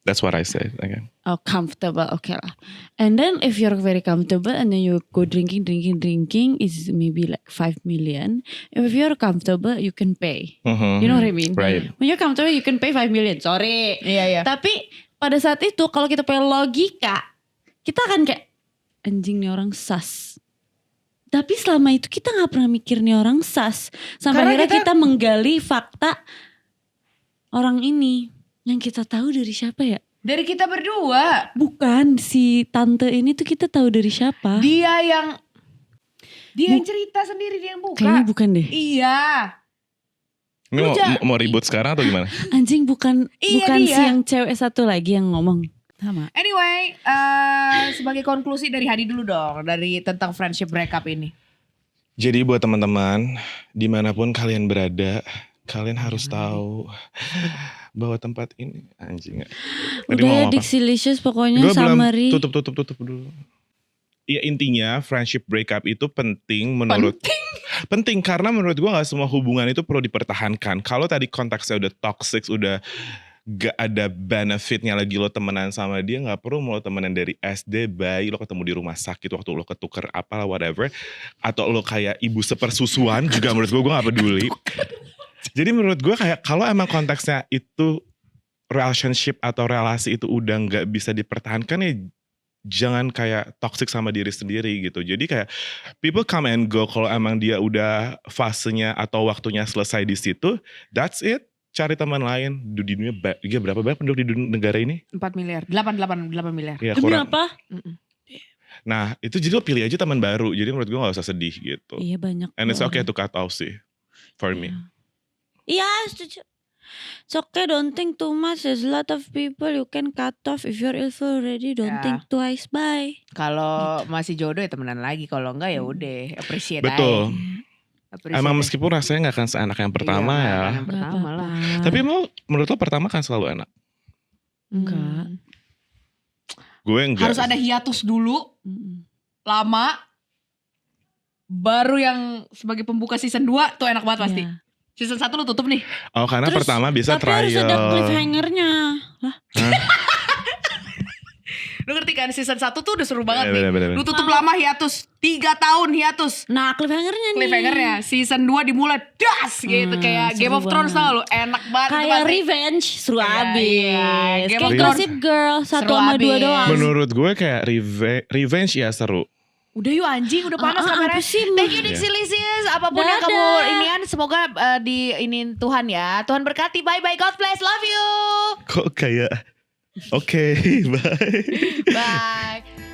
That's what I said. Okay. Oh, comfortable, okay lah. And then if you're very comfortable and then you go drinking is maybe like 5 million. If you're comfortable, you can pay. Mhm. You know what I mean? Right. When you're comfortable, you can pay 5 million. Sorry. Iya. Tapi pada saat itu kalau kita punya logika, kita akan kayak anjing nih orang sas. Tapi selama itu kita nggak pernah mikir nih orang sas. Sampai Karena akhirnya kita menggali fakta orang ini yang kita tahu dari siapa ya? Dari kita berdua. Bukan, si tante ini tuh kita tahu dari siapa? Dia yang cerita sendiri, dia yang buka. Kayaknya bukan deh. Iya. Ini mau ribut sekarang atau gimana? Anjing bukan Iya, bukan dia. si yang cewek satu lagi yang ngomong. Sama. Anyway, sebagai konklusi dari Hadi dulu dong, dari tentang friendship breakup ini. Jadi buat teman-teman, dimanapun kalian berada, kalian harus tahu bahwa tempat ini anjing. Tadi Udah mau ya apa? Dixilicious pokoknya Gue belum summary. tutup dulu. Iya intinya friendship breakup itu penting menurut penting karena menurut gue nggak semua hubungan itu perlu dipertahankan. Kalau tadi konteksnya udah toxic, udah gak ada benefitnya lagi lo temenan sama dia, nggak perlu lo temenan dari SD, bayi lo ketemu di rumah sakit waktu lo ketuker apalah whatever, atau lo kayak ibu sepersusuan juga menurut gue gak peduli. Jadi menurut gue kayak kalau emang konteksnya itu relationship atau relasi itu udah nggak bisa dipertahankan ya jangan kayak toxic sama diri sendiri gitu. Jadi kayak people come and go, kalau emang dia udah fasenya atau waktunya selesai di situ, that's it. Cari teman lain. Di dunia berapa banyak penduduk di negara ini? 4 miliar, 8 miliar. Ya, Demi kurang. apa? Nah itu jadi lo pilih aja teman baru. Jadi menurut gue gak usah sedih gitu. Iya banyak. And it's kok okay orang. to cut off sih. For me. Iya setuju. It's okay, don't think too much. There's a lot of people you can cut off. If you're ill already, don't Ya. think twice. Bye. Kalau masih jodoh ya temenan lagi, kalau enggak ya udah appreciate Betul. aja. Appreciate Emang aja. meskipun rasanya gak akan seenak yang pertama Iya, ya. Yang Gak pertama lah. apa-apa. Tapi menurut lo pertama kan selalu enak. Enggak. Gue enggak. Harus ada hiatus dulu, Mm-mm. lama. Baru yang sebagai pembuka season 2 tuh enak banget pasti. Iya. Season 1 lu tutup nih. Oh karena Terus, pertama bisa Tapi harus ada trial. cliffhanger-nya. Lah, Lu ngerti kan season 1 tuh udah seru banget Iya, nih. bener. Lu tutup lama hiatus, 3 tahun hiatus. nah cliffhanger-nya nih. Cliffhangernya season 2 dimulai das gitu kayak Game seru of Thrones banget. tau lu, enak banget tuh Kayak pasti. revenge seru Iya, abis. iya. Game Kayak of Gossip Girl 1 Seru sama 2 abis. doang. Menurut gue kayak revenge ya seru. Udah yuk anjing, udah panas kameranya. Apa sih? Thank you Dixilicious, apapun yang Dadah. kamu inian, semoga diinin Tuhan ya. Tuhan berkati, bye bye, God bless, love you. Kok kayak oke, bye. Bye.